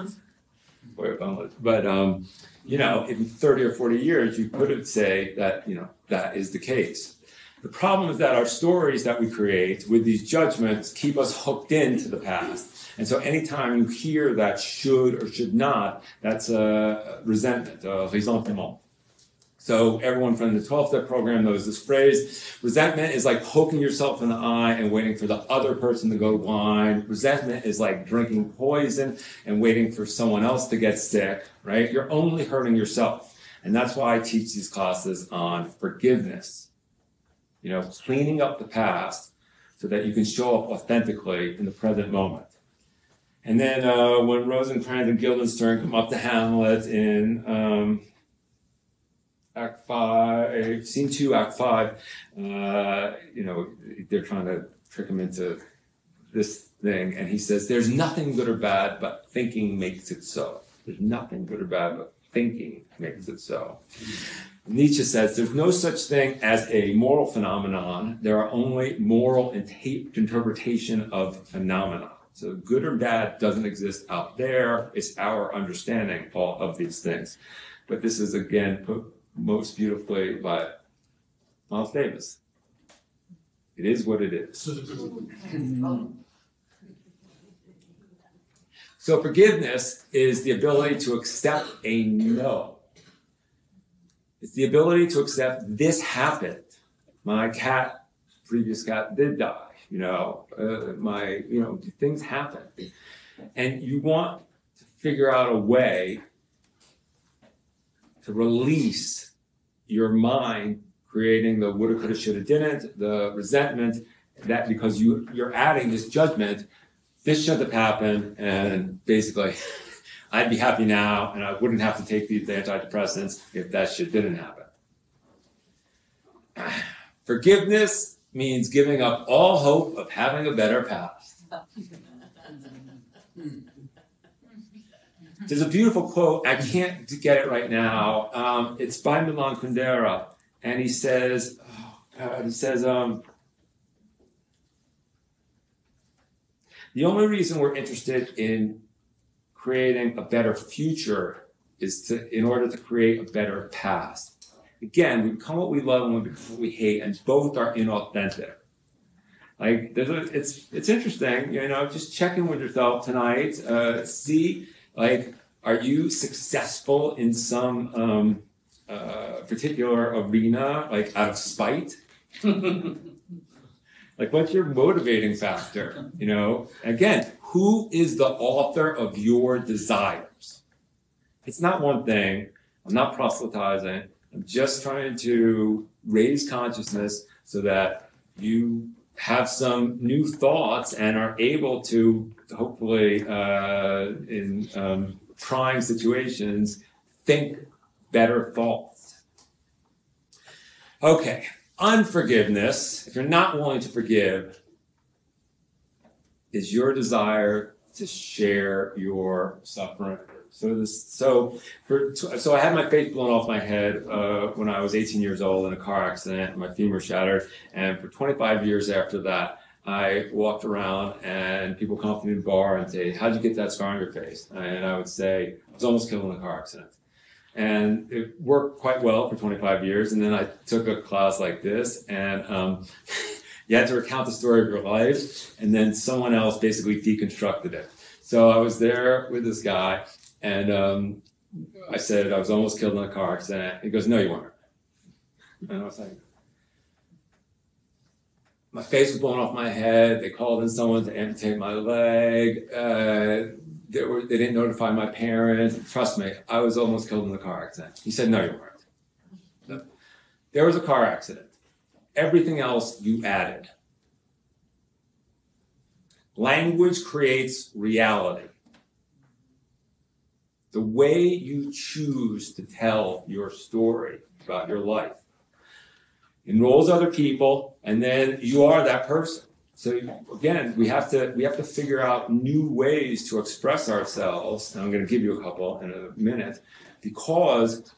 But, you know, in 30 or 40 years, you could say that, you know, that is the case. The problem is that our stories that we create with these judgments keep us hooked into the past. And so anytime you hear that should or should not, that's a resentment, a ressentiment. So everyone from the 12-step program knows this phrase. Resentment is like poking yourself in the eye and waiting for the other person to go blind. Resentment is like drinking poison and waiting for someone else to get sick, right? You're only hurting yourself. And that's why I teach these classes on forgiveness. You know, cleaning up the past so that you can show up authentically in the present moment. And then when Rosencrantz and Guildenstern come up to Hamlet in Act 5, Scene 2, Act 5, you know, they're trying to trick him into this thing. And he says, there's nothing good or bad, but thinking makes it so. There's nothing good or bad, but thinking makes it so. Nietzsche says, there's no such thing as a moral phenomenon. There are only moral interpretation of phenomena. So good or bad doesn't exist out there. It's our understanding of these things. But this is, again, put most beautifully by Miles Davis. It is what it is. So forgiveness is the ability to accept a no. It's the ability to accept this happened. My previous cat did die. You know, things happen. And you want to figure out a way to release your mind, creating the woulda, coulda, shoulda, didn't, the resentment, that because you're adding this judgment, this shouldn't have happened, and basically, I'd be happy now, and I wouldn't have to take these antidepressants if that shit didn't happen. Forgiveness means giving up all hope of having a better past. There's a beautiful quote, I can't get it right now. It's by Milan Kundera, and he says, the only reason we're interested in creating a better future is in order to create a better past. Again, we become what we love and we become what we hate, and both are inauthentic. Like, it's interesting, you know, just check in with yourself tonight, see, like, are you successful in some particular arena, like out of spite? Like, what's your motivating factor? You know, again, who is the author of your desires? It's not one thing. I'm not proselytizing. I'm just trying to raise consciousness so that you have some new thoughts and are able to hopefully in trying situations think better thoughts. Okay, unforgiveness, if you're not willing to forgive, is your desire to share your suffering. So I had my face blown off my head when I was 18 years old in a car accident. My femur shattered, and for 25 years after that, I walked around and people come up to me in the bar and say, "How'd you get that scar on your face?" And I would say, "I was almost killed in a car accident." And it worked quite well for 25 years. And then I took a class like this, and you had to recount the story of your life, and then someone else basically deconstructed it. So I was there with this guy. And I said, I was almost killed in a car accident. He goes, "No, you weren't." And I was like, my face was blown off my head. They called in someone to amputate my leg. They didn't notify my parents. Trust me, I was almost killed in a car accident. He said, "No, you weren't." No. There was a car accident. Everything else you added. Language creates reality. The way you choose to tell your story about your life enrolls other people, and then you are that person. So again, we have to figure out new ways to express ourselves. And I'm going to give you a couple in a minute, because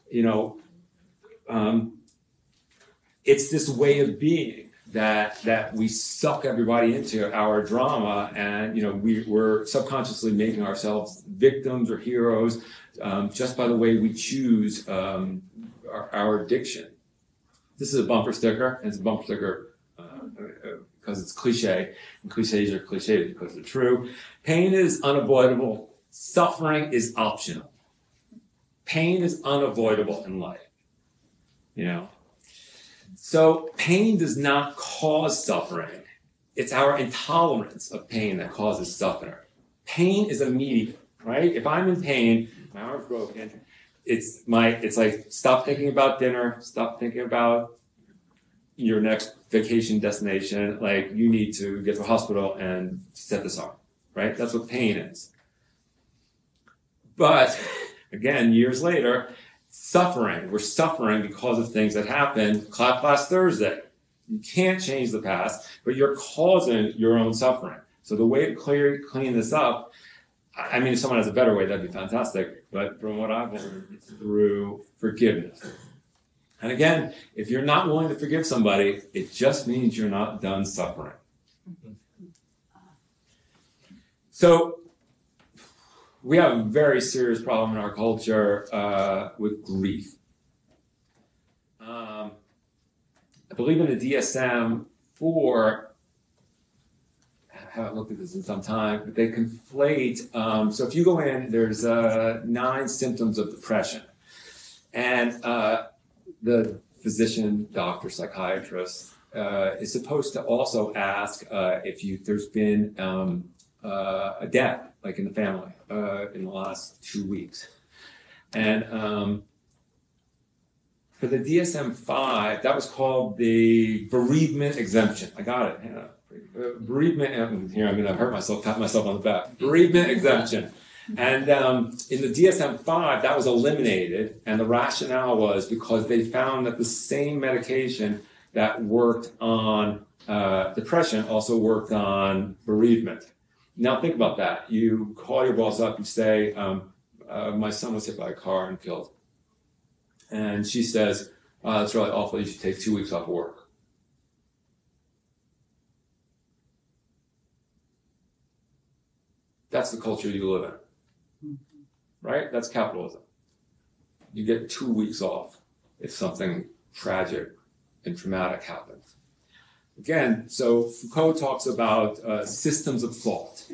it's this way of being that we suck everybody into our drama, and we're subconsciously making ourselves victims or heroes just by the way we choose our addiction. This is a bumper sticker, and it's a bumper sticker because it's cliche, and cliches are cliches because they're true. Pain is unavoidable. Suffering is optional. Pain is unavoidable in life. So pain does not cause suffering. It's our intolerance of pain that causes suffering. Pain is immediate, right? If I'm in pain, my arm's broken, it's like, stop thinking about dinner, stop thinking about your next vacation destination. Like, you need to get to the hospital and set this arm, right? That's what pain is. But again, years later, we're suffering because of things that happened last Thursday. You can't change the past, but you're causing your own suffering. So the way to clean this up, I mean, if someone has a better way, that'd be fantastic. But from what I've learned, it's through forgiveness. And again, if you're not willing to forgive somebody, it just means you're not done suffering. So we have a very serious problem in our culture with grief. I believe in the DSM-4, I haven't looked at this in some time, but they conflate, so if you go in, there's 9 symptoms of depression. And the physician, doctor, psychiatrist is supposed to also ask if there's been a death, like in the family, in the last 2 weeks. And for the DSM-5, that was called the bereavement exemption. I got it. Yeah. Bereavement, here I'm going to hurt myself, pat myself on the back. Bereavement exemption. And in the DSM-5, that was eliminated, and the rationale was because they found that the same medication that worked on depression also worked on bereavement. Now think about that. You call your boss up and say, my son was hit by a car and killed. And she says, that's really awful, you should take 2 weeks off of work. That's the culture you live in, right? That's capitalism. You get 2 weeks off if something tragic and traumatic happens. Again, so Foucault talks about systems of thought,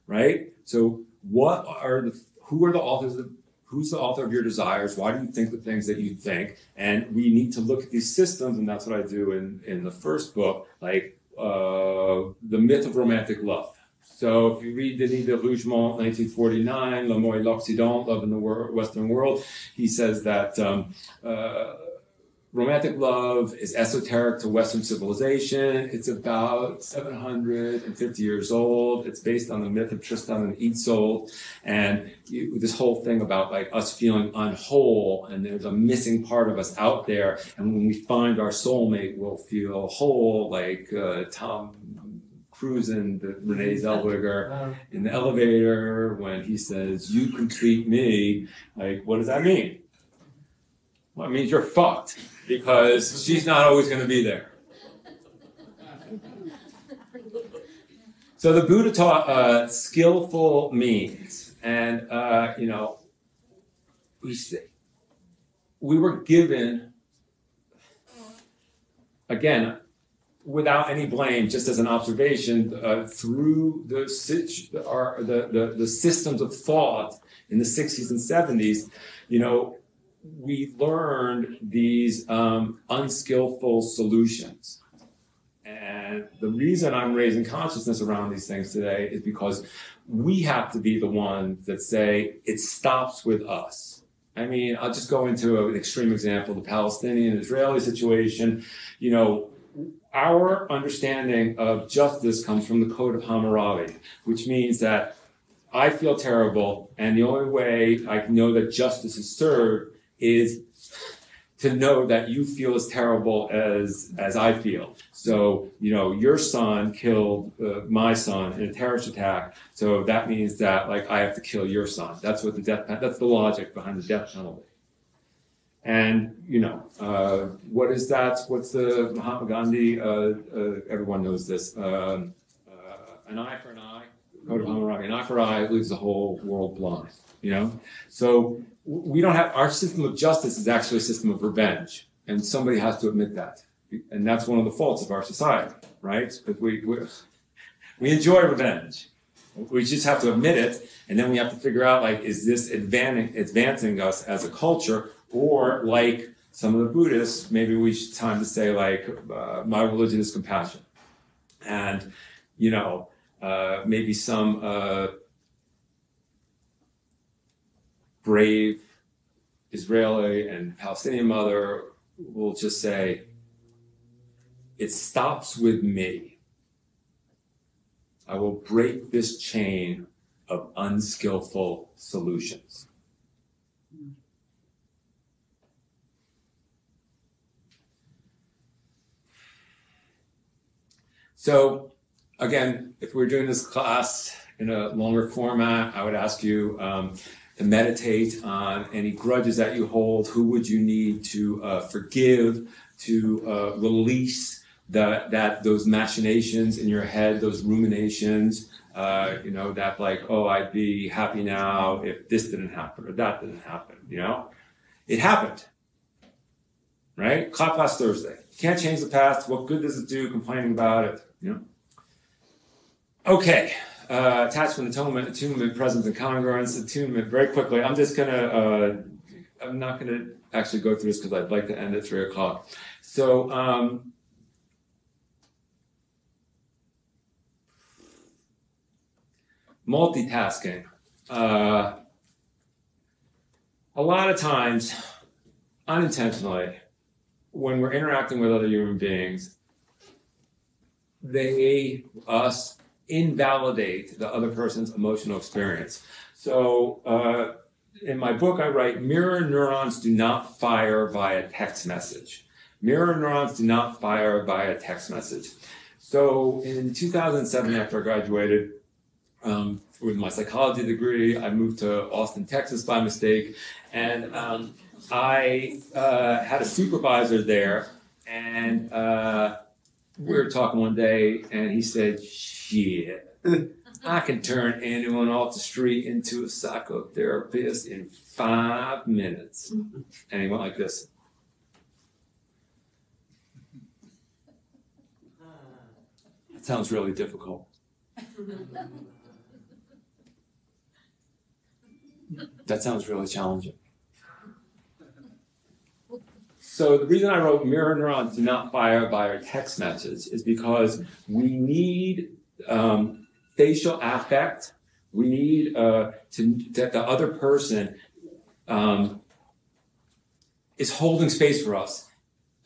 right? So who's the author of your desires? Why do you think the things that you think? And we need to look at these systems, and that's what I do in the first book, like the myth of romantic love. So if you read Denis de Rougemont, 1949, L'Homme et l'Occident, Love in the Western World, he says that romantic love is esoteric to Western civilization. It's about 750 years old. It's based on the myth of Tristan and Isolde, and this whole thing about like us feeling unwhole, and there's a missing part of us out there, and when we find our soulmate, we'll feel whole, like Tom Cruise and Renee Zellweger in the elevator when he says, "You complete me." Like, what does that mean? Well, it means you're fucked, because she's not always going to be there. So the Buddha taught skillful means, and we were given, again, without any blame, just as an observation, through the systems of thought in the 60s and 70s, we learned these unskillful solutions. And the reason I'm raising consciousness around these things today is because we have to be the ones that say it stops with us. I mean, I'll just go into an extreme example, the Palestinian-Israeli situation. Our understanding of justice comes from the Code of Hammurabi, which means that I feel terrible, and the only way I can know that justice is served is to know that you feel as terrible as I feel. So, your son killed my son in a terrorist attack, so that means that, like, I have to kill your son. That's what that's the logic behind the death penalty. And, what is that? What's the Mahatma Gandhi, everyone knows this, an eye for an eye, Code of Hammurabi, an eye for eye leaves the whole world blind, So we don't have, our system of justice is actually a system of revenge, and somebody has to admit that. And that's one of the faults of our society, right? Because we enjoy revenge. We just have to admit it, and then we have to figure out, like, is this advancing us as a culture, or like some of the Buddhists, maybe we should time to say, like, my religion is compassion. And, maybe some brave Israeli and Palestinian mother will just say, it stops with me. I will break this chain of unskillful solutions. So, again, if we're doing this class in a longer format, I would ask you to meditate on any grudges that you hold. Who would you need to forgive, to release those machinations in your head, those ruminations, that like, oh, I'd be happy now if this didn't happen or that didn't happen, It happened, right? Clap last Thursday. Can't change the past. What good does it do complaining about it, Okay, attachment, attunement, presence, and congruence. Attunement, very quickly. I'm not gonna actually go through this because I'd like to end at 3 o'clock. So, multitasking. A lot of times, unintentionally, when we're interacting with other human beings, us invalidate the other person's emotional experience. So in my book, I write, mirror neurons do not fire via text message. Mirror neurons do not fire via text message. So in 2007, after I graduated with my psychology degree, I moved to Austin, Texas by mistake. And I had a supervisor there, and we were talking one day, and he said, shit, I can turn anyone off the street into a psychotherapist in 5 minutes. And he went like this. That sounds really difficult. That sounds really challenging. So the reason I wrote mirror neurons do not fire by our text message is because we need facial affect. We need that the other person is holding space for us.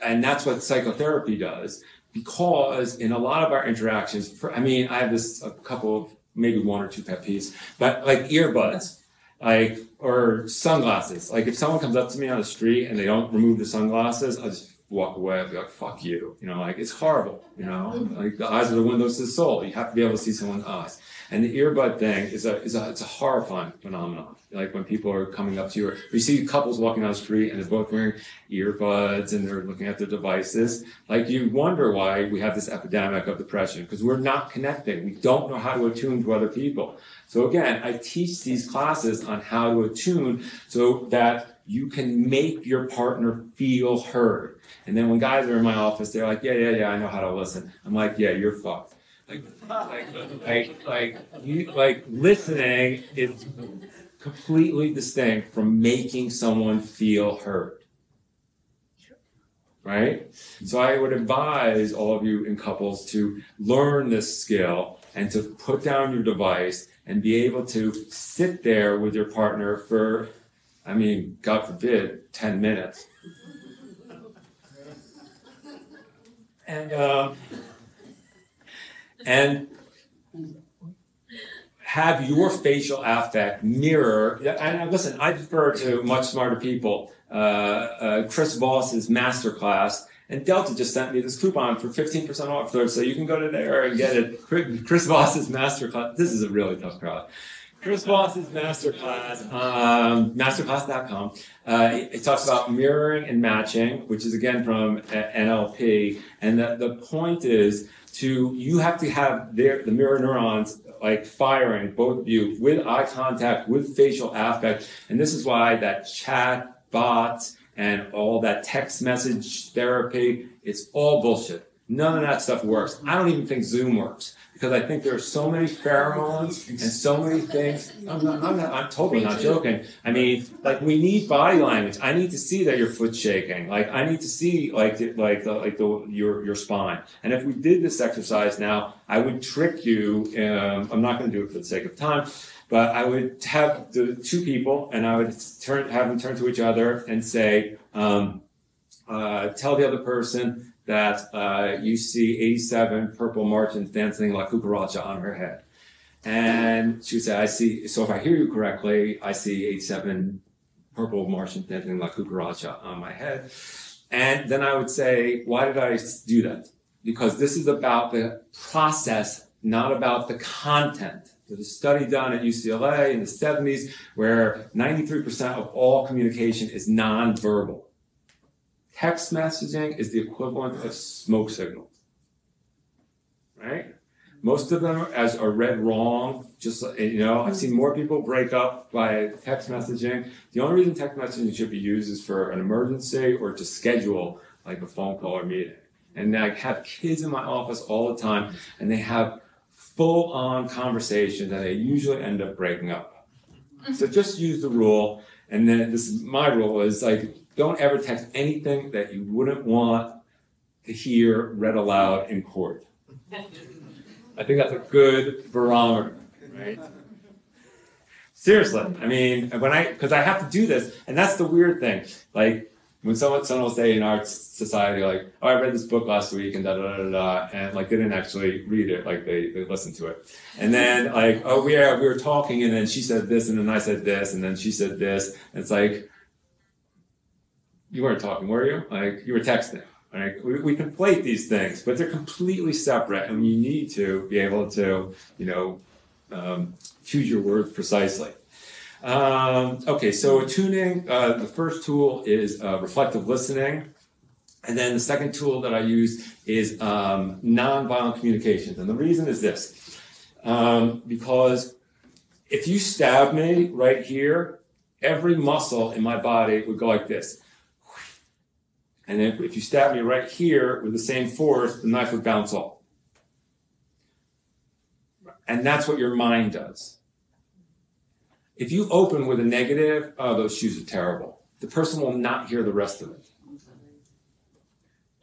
and that's what psychotherapy does, because in a lot of our interactions, I mean, I have a couple of, maybe one or two pet peeves, but like earbuds, like, or sunglasses. Like if someone comes up to me on the street and they don't remove the sunglasses, I'll just walk away. I'll be like, fuck you. You know, like it's horrible, you know, like the eyes are the windows to the soul. You have to be able to see someone's eyes. And the earbud thing it's a horrifying phenomenon. Like when people are coming up to you, or you see couples walking down the street and they're both wearing earbuds and they're looking at their devices. Like you wonder why we have this epidemic of depression, because we're not connecting. We don't know how to attune to other people. So again, I teach these classes on how to attune so that you can make your partner feel heard. And then when guys are in my office, they're like, yeah, I know how to listen. I'm like, yeah, you're fucked. Like listening is completely distinct from making someone feel heard. Right? So I would advise all of you in couples to learn this skill and to put down your device and be able to sit there with your partner for, I mean, God forbid, 10 minutes. And have your facial affect mirror, and listen, I defer to much smarter people. Chris Voss's masterclass, and Delta just sent me this coupon for 15% off, so you can go to there and get it. Chris Voss's masterclass. This is a really tough crowd. Chris Voss's masterclass, masterclass.com. It talks about mirroring and matching, which is again from NLP, and the point is you have to have the mirror neurons like firing, both of you, with eye contact, with facial affect, and this is why that chat bots and all that text message therapy, it's all bullshit. None of that stuff works. I don't even think Zoom works, because I think there are so many pheromones and so many things. I'm totally not joking. I mean, like we need body language. I need to see that your foot's shaking. Like I need to see your spine. And if we did this exercise now, I would trick you. I'm not going to do it for the sake of time, but I would have the two people, and I would have them turn to each other and say, tell the other person that you see 87 purple Martians dancing La Cucaracha on her head. And she would say, I see, so if I hear you correctly, I see 87 purple Martians dancing La Cucaracha on my head. And then I would say, why did I do that? Because this is about the process, not about the content. There's a study done at UCLA in the 70s where 93% of all communication is nonverbal. Text messaging is the equivalent of smoke signals, right? Most of them are read wrong. Just, I've seen more people break up by text messaging. The only reason text messaging should be used is for an emergency or to schedule like a phone call or meeting. And I have kids in my office all the time, and they have full-on conversations, and they usually end up breaking up. So just use the rule, and then my rule is like, don't ever text anything that you wouldn't want to hear read aloud in court. I think that's a good barometer, right? Seriously, I mean, because I have to do this, and that's the weird thing. Like, when someone will say in our society, like, oh, I read this book last week, and da-da-da-da-da, and, like, they didn't actually read it, like, they listened to it. And then, like, oh, we were talking, and then she said this, and then I said this, and then she said this, and it's like, you weren't talking, were you? Like, you were texting. Like, we conflate these things, but they're completely separate, and you need to be able to, choose your words precisely. Okay, so attuning, the first tool is reflective listening. And then the second tool that I use is nonviolent communications. And the reason is this, because if you stab me right here, every muscle in my body would go like this. And if you stab me right here with the same force, the knife would bounce off. And that's what your mind does. If you open with a negative, oh, those shoes are terrible, the person will not hear the rest of it.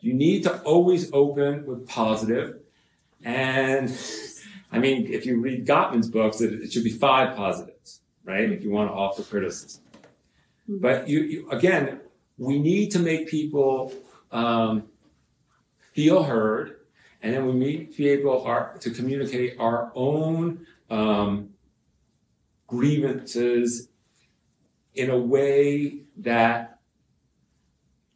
You need to always open with positive. And I mean, if you read Gottman's books, it should be 5 positives, right? If you want to offer criticism. But you again, we need to make people feel heard, and then we need to be able to communicate our own grievances in a way that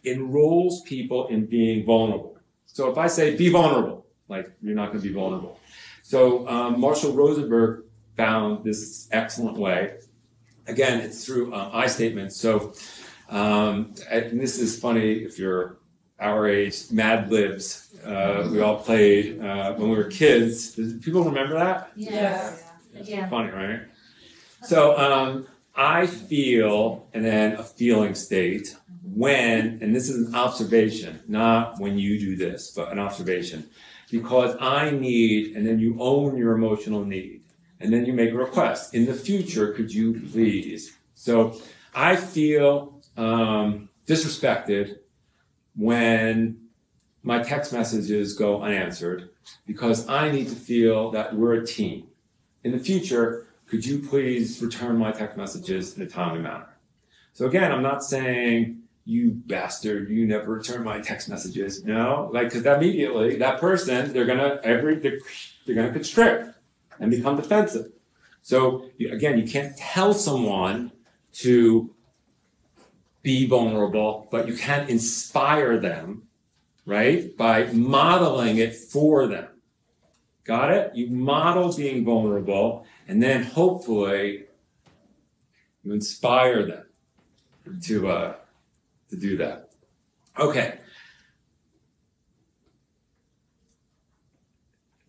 enrolls people in being vulnerable. So if I say be vulnerable, like you're not going to be vulnerable. So Marshall Rosenberg found this excellent way. Again, it's through I statements. So and this is funny if you're our age, Mad Libs. We all played when we were kids. Do people remember that? Yeah. Funny, right? So I feel, and then a feeling state when, and this is an observation, not when you do this, but an observation. Because I need, and then you own your emotional need. And then you make a request. In the future, could you please? So I feel disrespected when my text messages go unanswered because I need to feel that we're a team. In the future, could you please return my text messages in a timely manner? So again, I'm not saying, you bastard, you never return my text messages. No, like, because immediately that person, they're gonna constrict and become defensive. So again, you can't tell someone to be vulnerable, but you can inspire them, right? By modeling it for them. Got it? You model being vulnerable, and then hopefully you inspire them to do that. Okay.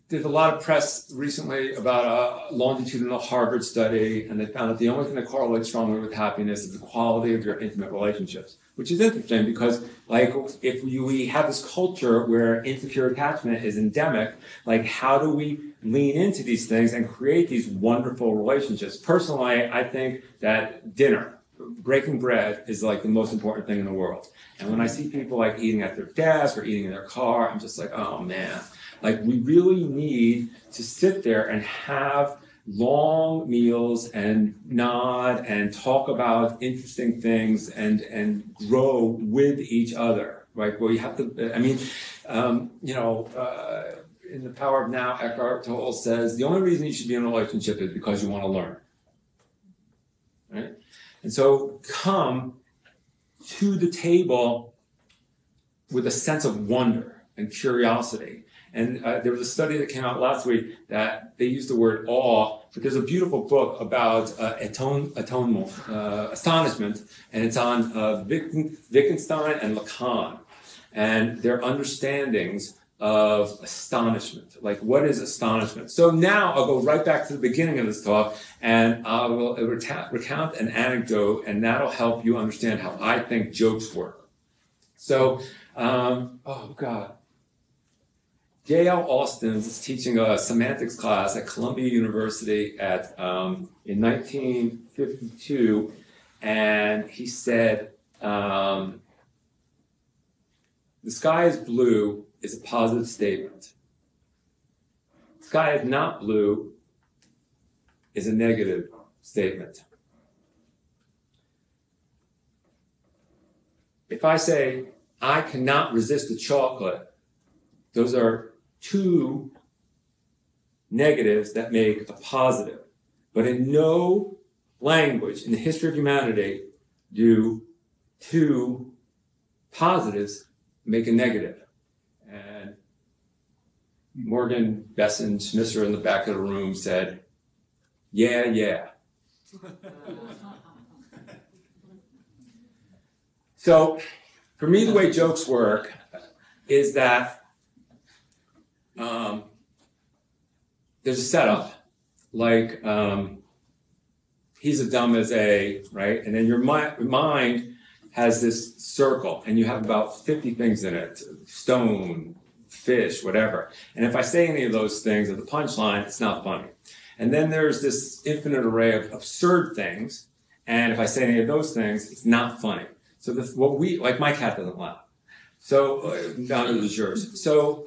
There's a lot of press recently about a longitudinal Harvard study, and they found that the only thing that correlates strongly with happiness is the quality of your intimate relationships, which is interesting because, like, if we have this culture where insecure attachment is endemic, like, how do we lean into these things and create these wonderful relationships? Personally, I think that dinner, breaking bread, is like the most important thing in the world. And when I see people like eating at their desk or eating in their car, I'm just like, oh man. Like, we really need to sit there and have long meals and nod and talk about interesting things and grow with each other, right? Well, you have to, I mean, in The Power of Now, Eckhart Tolle says, the only reason you should be in a relationship is because you want to learn, right? And so come to the table with a sense of wonder and curiosity. And there was a study that came out last week that they used the word awe, but there's a beautiful book about astonishment, and it's on Wittgenstein and Lacan, and their understandings of astonishment. Like, what is astonishment? So now I'll go right back to the beginning of this talk, and I will recount an anecdote, and that'll help you understand how I think jokes work. So, J.L. Austin is teaching a semantics class at Columbia University in 1952, and he said, the sky is blue is a positive statement. The sky is not blue is a negative statement. If I say, I cannot resist the chocolate, those are two negatives that make a positive. But in no language in the history of humanity do two positives make a negative. And Morgan Besson Schmisser in the back of the room said, yeah. So for me, the way jokes work is that there's a setup, like he's as dumb as A, right? And then your mind has this circle, and you have about 50 things in it, stone, fish, whatever. And if I say any of those things at the punchline, it's not funny. And then there's this infinite array of absurd things, and if I say any of those things, it's not funny. So like my cat doesn't laugh. So, not as yours. So,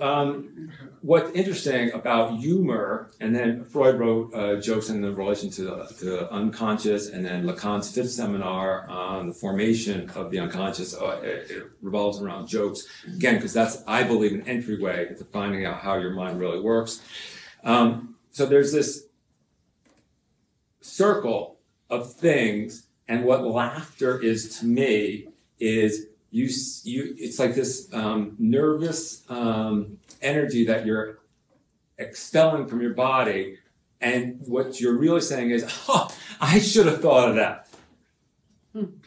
what's interesting about humor, and then Freud wrote jokes in relation to the unconscious, and then Lacan's fifth seminar on the formation of the unconscious, it revolves around jokes. Again, because that's, I believe, an entryway to finding out how your mind really works. So there's this circle of things, and what laughter is to me is it's like this nervous energy that you're expelling from your body, and what you're really saying is, oh, I should have thought of that,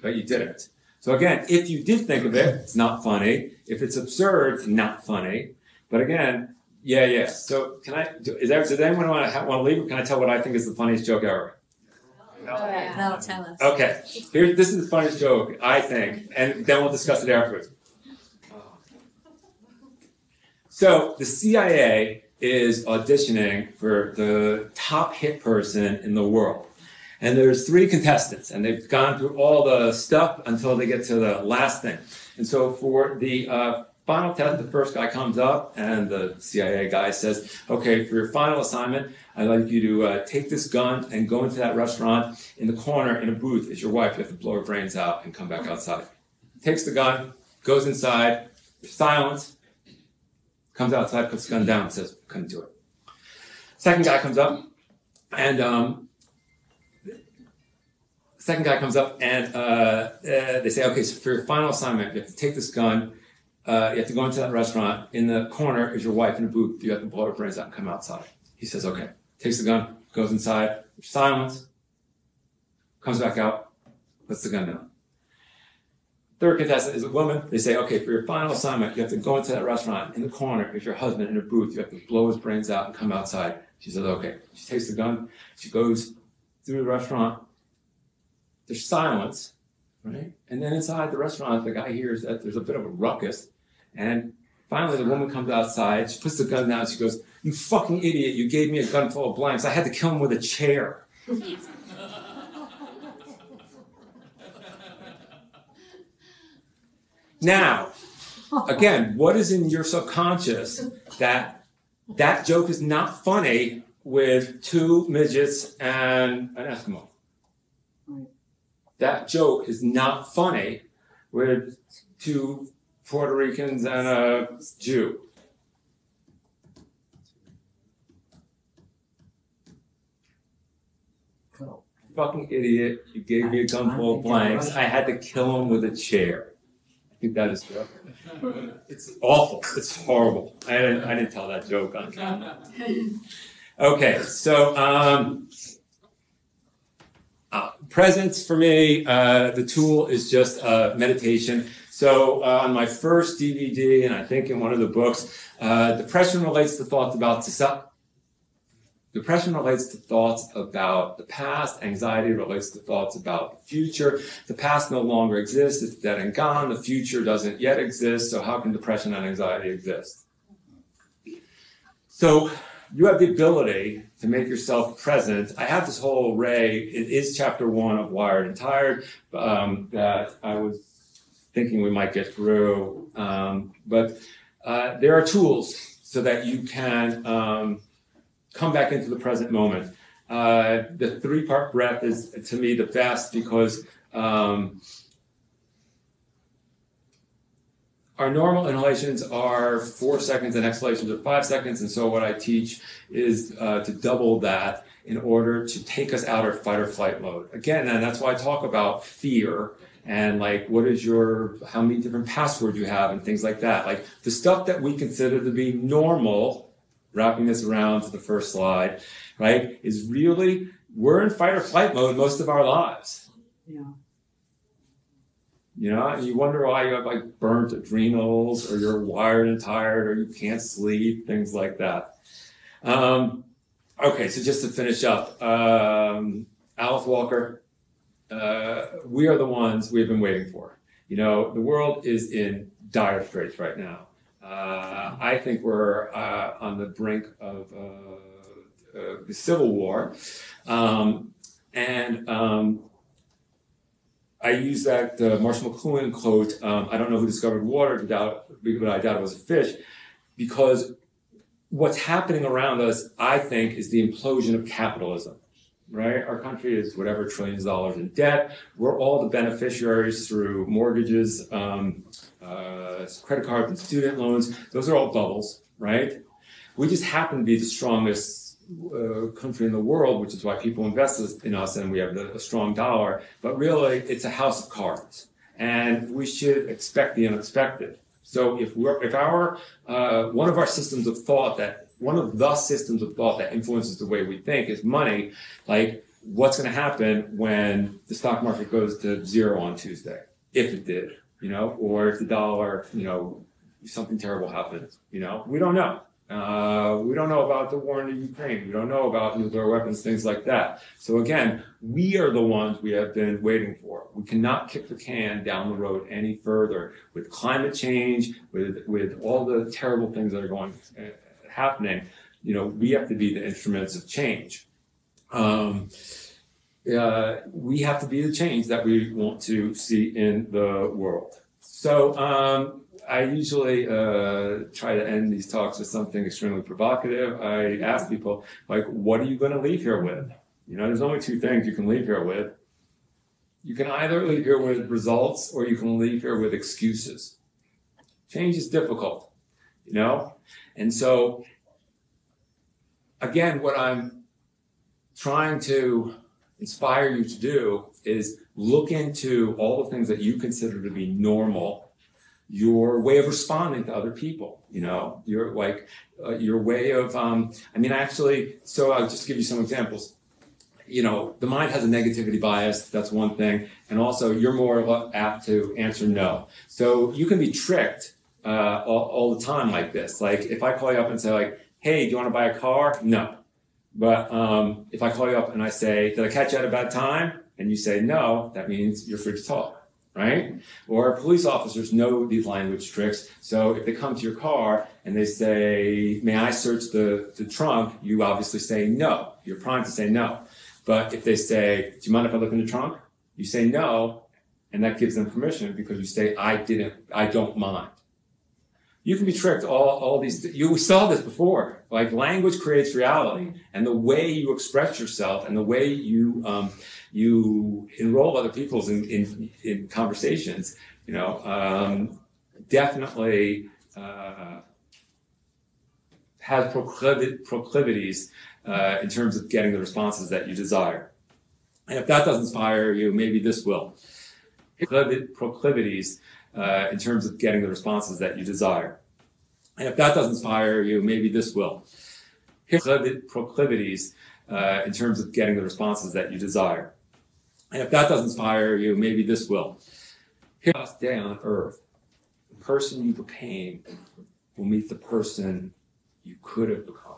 but you didn't. So again, if you did think of it, it's not funny. If it's absurd, not funny. But again, yeah. So does anyone want to leave, or can I tell what I think is the funniest joke ever? They'll tell us. Okay, this is the funniest joke, I think, and then we'll discuss it afterwards. So the CIA is auditioning for the top hit person in the world. And there's 3 contestants, and they've gone through all the stuff until they get to the last thing. And so for the final test, the first guy comes up, and the CIA guy says, okay, for your final assignment, I'd like you to take this gun and go into that restaurant. In the corner, in a booth, is your wife. You have to blow her brains out and come back outside. Takes the gun, goes inside, silence, comes outside, puts the gun down, and says, couldn't do it. Second guy comes up, and they say, okay, so for your final assignment, you have to take this gun, you have to go into that restaurant. In the corner is your wife in a booth. You have to blow her brains out and come outside. He says, okay. Takes the gun, goes inside, silence, comes back out, puts the gun down. Third contestant is a woman. They say, okay, for your final assignment, you have to go into that restaurant. In the corner is your husband in a booth. You have to blow his brains out and come outside. She says, okay. She takes the gun. She goes through the restaurant. There's silence, right? And then inside the restaurant, the guy hears that there's a bit of a ruckus. And finally, the woman comes outside. She puts the gun down. She goes, you fucking idiot. You gave me a gun full of blanks. I had to kill him with a chair. Now, again, what is in your subconscious that joke is not funny with 2 midgets and an Eskimo? That joke is not funny with 2 Puerto Ricans and a Jew. Fucking idiot, you gave me a gun full of blanks. I had to kill him with a chair. I think that is good. It's awful. It's horrible. I didn't tell that joke on camera. Okay, so presence for me, the tool is just meditation. So on my first DVD, and I think in one of the books, depression relates to thoughts about Depression relates to thoughts about the past. Anxiety relates to thoughts about the future. The past no longer exists. It's dead and gone. The future doesn't yet exist. So how can depression and anxiety exist? So you have the ability to make yourself present. I have this whole array. It is chapter 1 of Wired and Tired that I was thinking we might get through. But there are tools so that you can come back into the present moment. The 3-part breath is, to me, the best because our normal inhalations are 4 seconds and exhalations are 5 seconds. And so what I teach is to double that in order to take us out of fight or flight mode. Again, and that's why I talk about fear and like how many different passwords you have and things like that. Like the stuff that we consider to be normal, wrapping this around to the first slide, right, is really, we're in fight or flight mode most of our lives. Yeah. You know, and you wonder why you have like burnt adrenals or you're wired and tired or you can't sleep, things like that. Okay, so just to finish up, Alice Walker, we are the ones we've been waiting for. You know, the world is in dire straits right now. I think we're on the brink of the Civil War. I use that Marshall McLuhan quote, I don't know who discovered water, but I doubt it was a fish, because what's happening around us, I think, is the implosion of capitalism, right? Our country is whatever trillions of dollars in debt. We're all the beneficiaries through mortgages, credit cards and student loans. Those are all bubbles, right? We just happen to be the strongest country in the world, which is why people invest in us and we have a strong dollar. But really, it's a house of cards, and we should expect the unexpected. So if our one of the systems of thought that influences the way we think is money, like what's going to happen when the stock market goes to zero on Tuesday, if it did, or if the dollar, something terrible happens, we don't know. We don't know about the war in the Ukraine. We don't know about nuclear weapons, things like that. So again, we are the ones we have been waiting for. We cannot kick the can down the road any further with climate change, with all the terrible things that are happening. We have to be the instruments of change. We have to be the change that we want to see in the world. So, I usually try to end these talks with something extremely provocative. I ask people, what are you going to leave here with? There's only two things you can leave here with. You can either leave here with results or you can leave here with excuses. Change is difficult, And so, again, what I'm trying to inspire you to do is look into all the things that you consider to be normal, your way of responding to other people, your way of, so I'll just give you some examples. The mind has a negativity bias, that's one thing. And also you're more apt to answer no. So you can be tricked all the time like this. Like if I call you up and say hey, do you want to buy a car? No. But if I call you up and I say, did I catch you at a bad time? And you say no, that means you're free to talk. Right? Or police officers know these language tricks. So if they come to your car and they say, may I search the trunk? You obviously say no. You're primed to say no. But if they say, do you mind if I look in the trunk? You say no, and that gives them permission because you say, I don't mind. You can be tricked all these, we saw this before. Language creates reality, and the way you express yourself and the way you enroll other people in conversations, definitely has proclivities in terms of getting the responses that you desire. And if that doesn't inspire you, maybe this will. Proclivities in terms of getting the responses that you desire. And if that doesn't inspire you, maybe this will. Proclivities in terms of getting the responses that you desire. And if that doesn't inspire you, maybe this will. Here, last day on earth, the person you became will meet the person you could have become.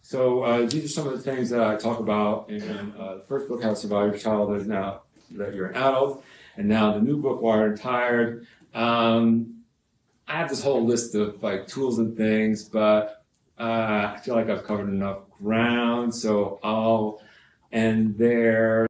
So these are some of the things that I talk about in the first book, How to Survive Your Childhood, now that you're an adult, and now the new book, Wired and Tired. I have this whole list of tools and things, but I feel like I've covered enough ground, so I'll end there.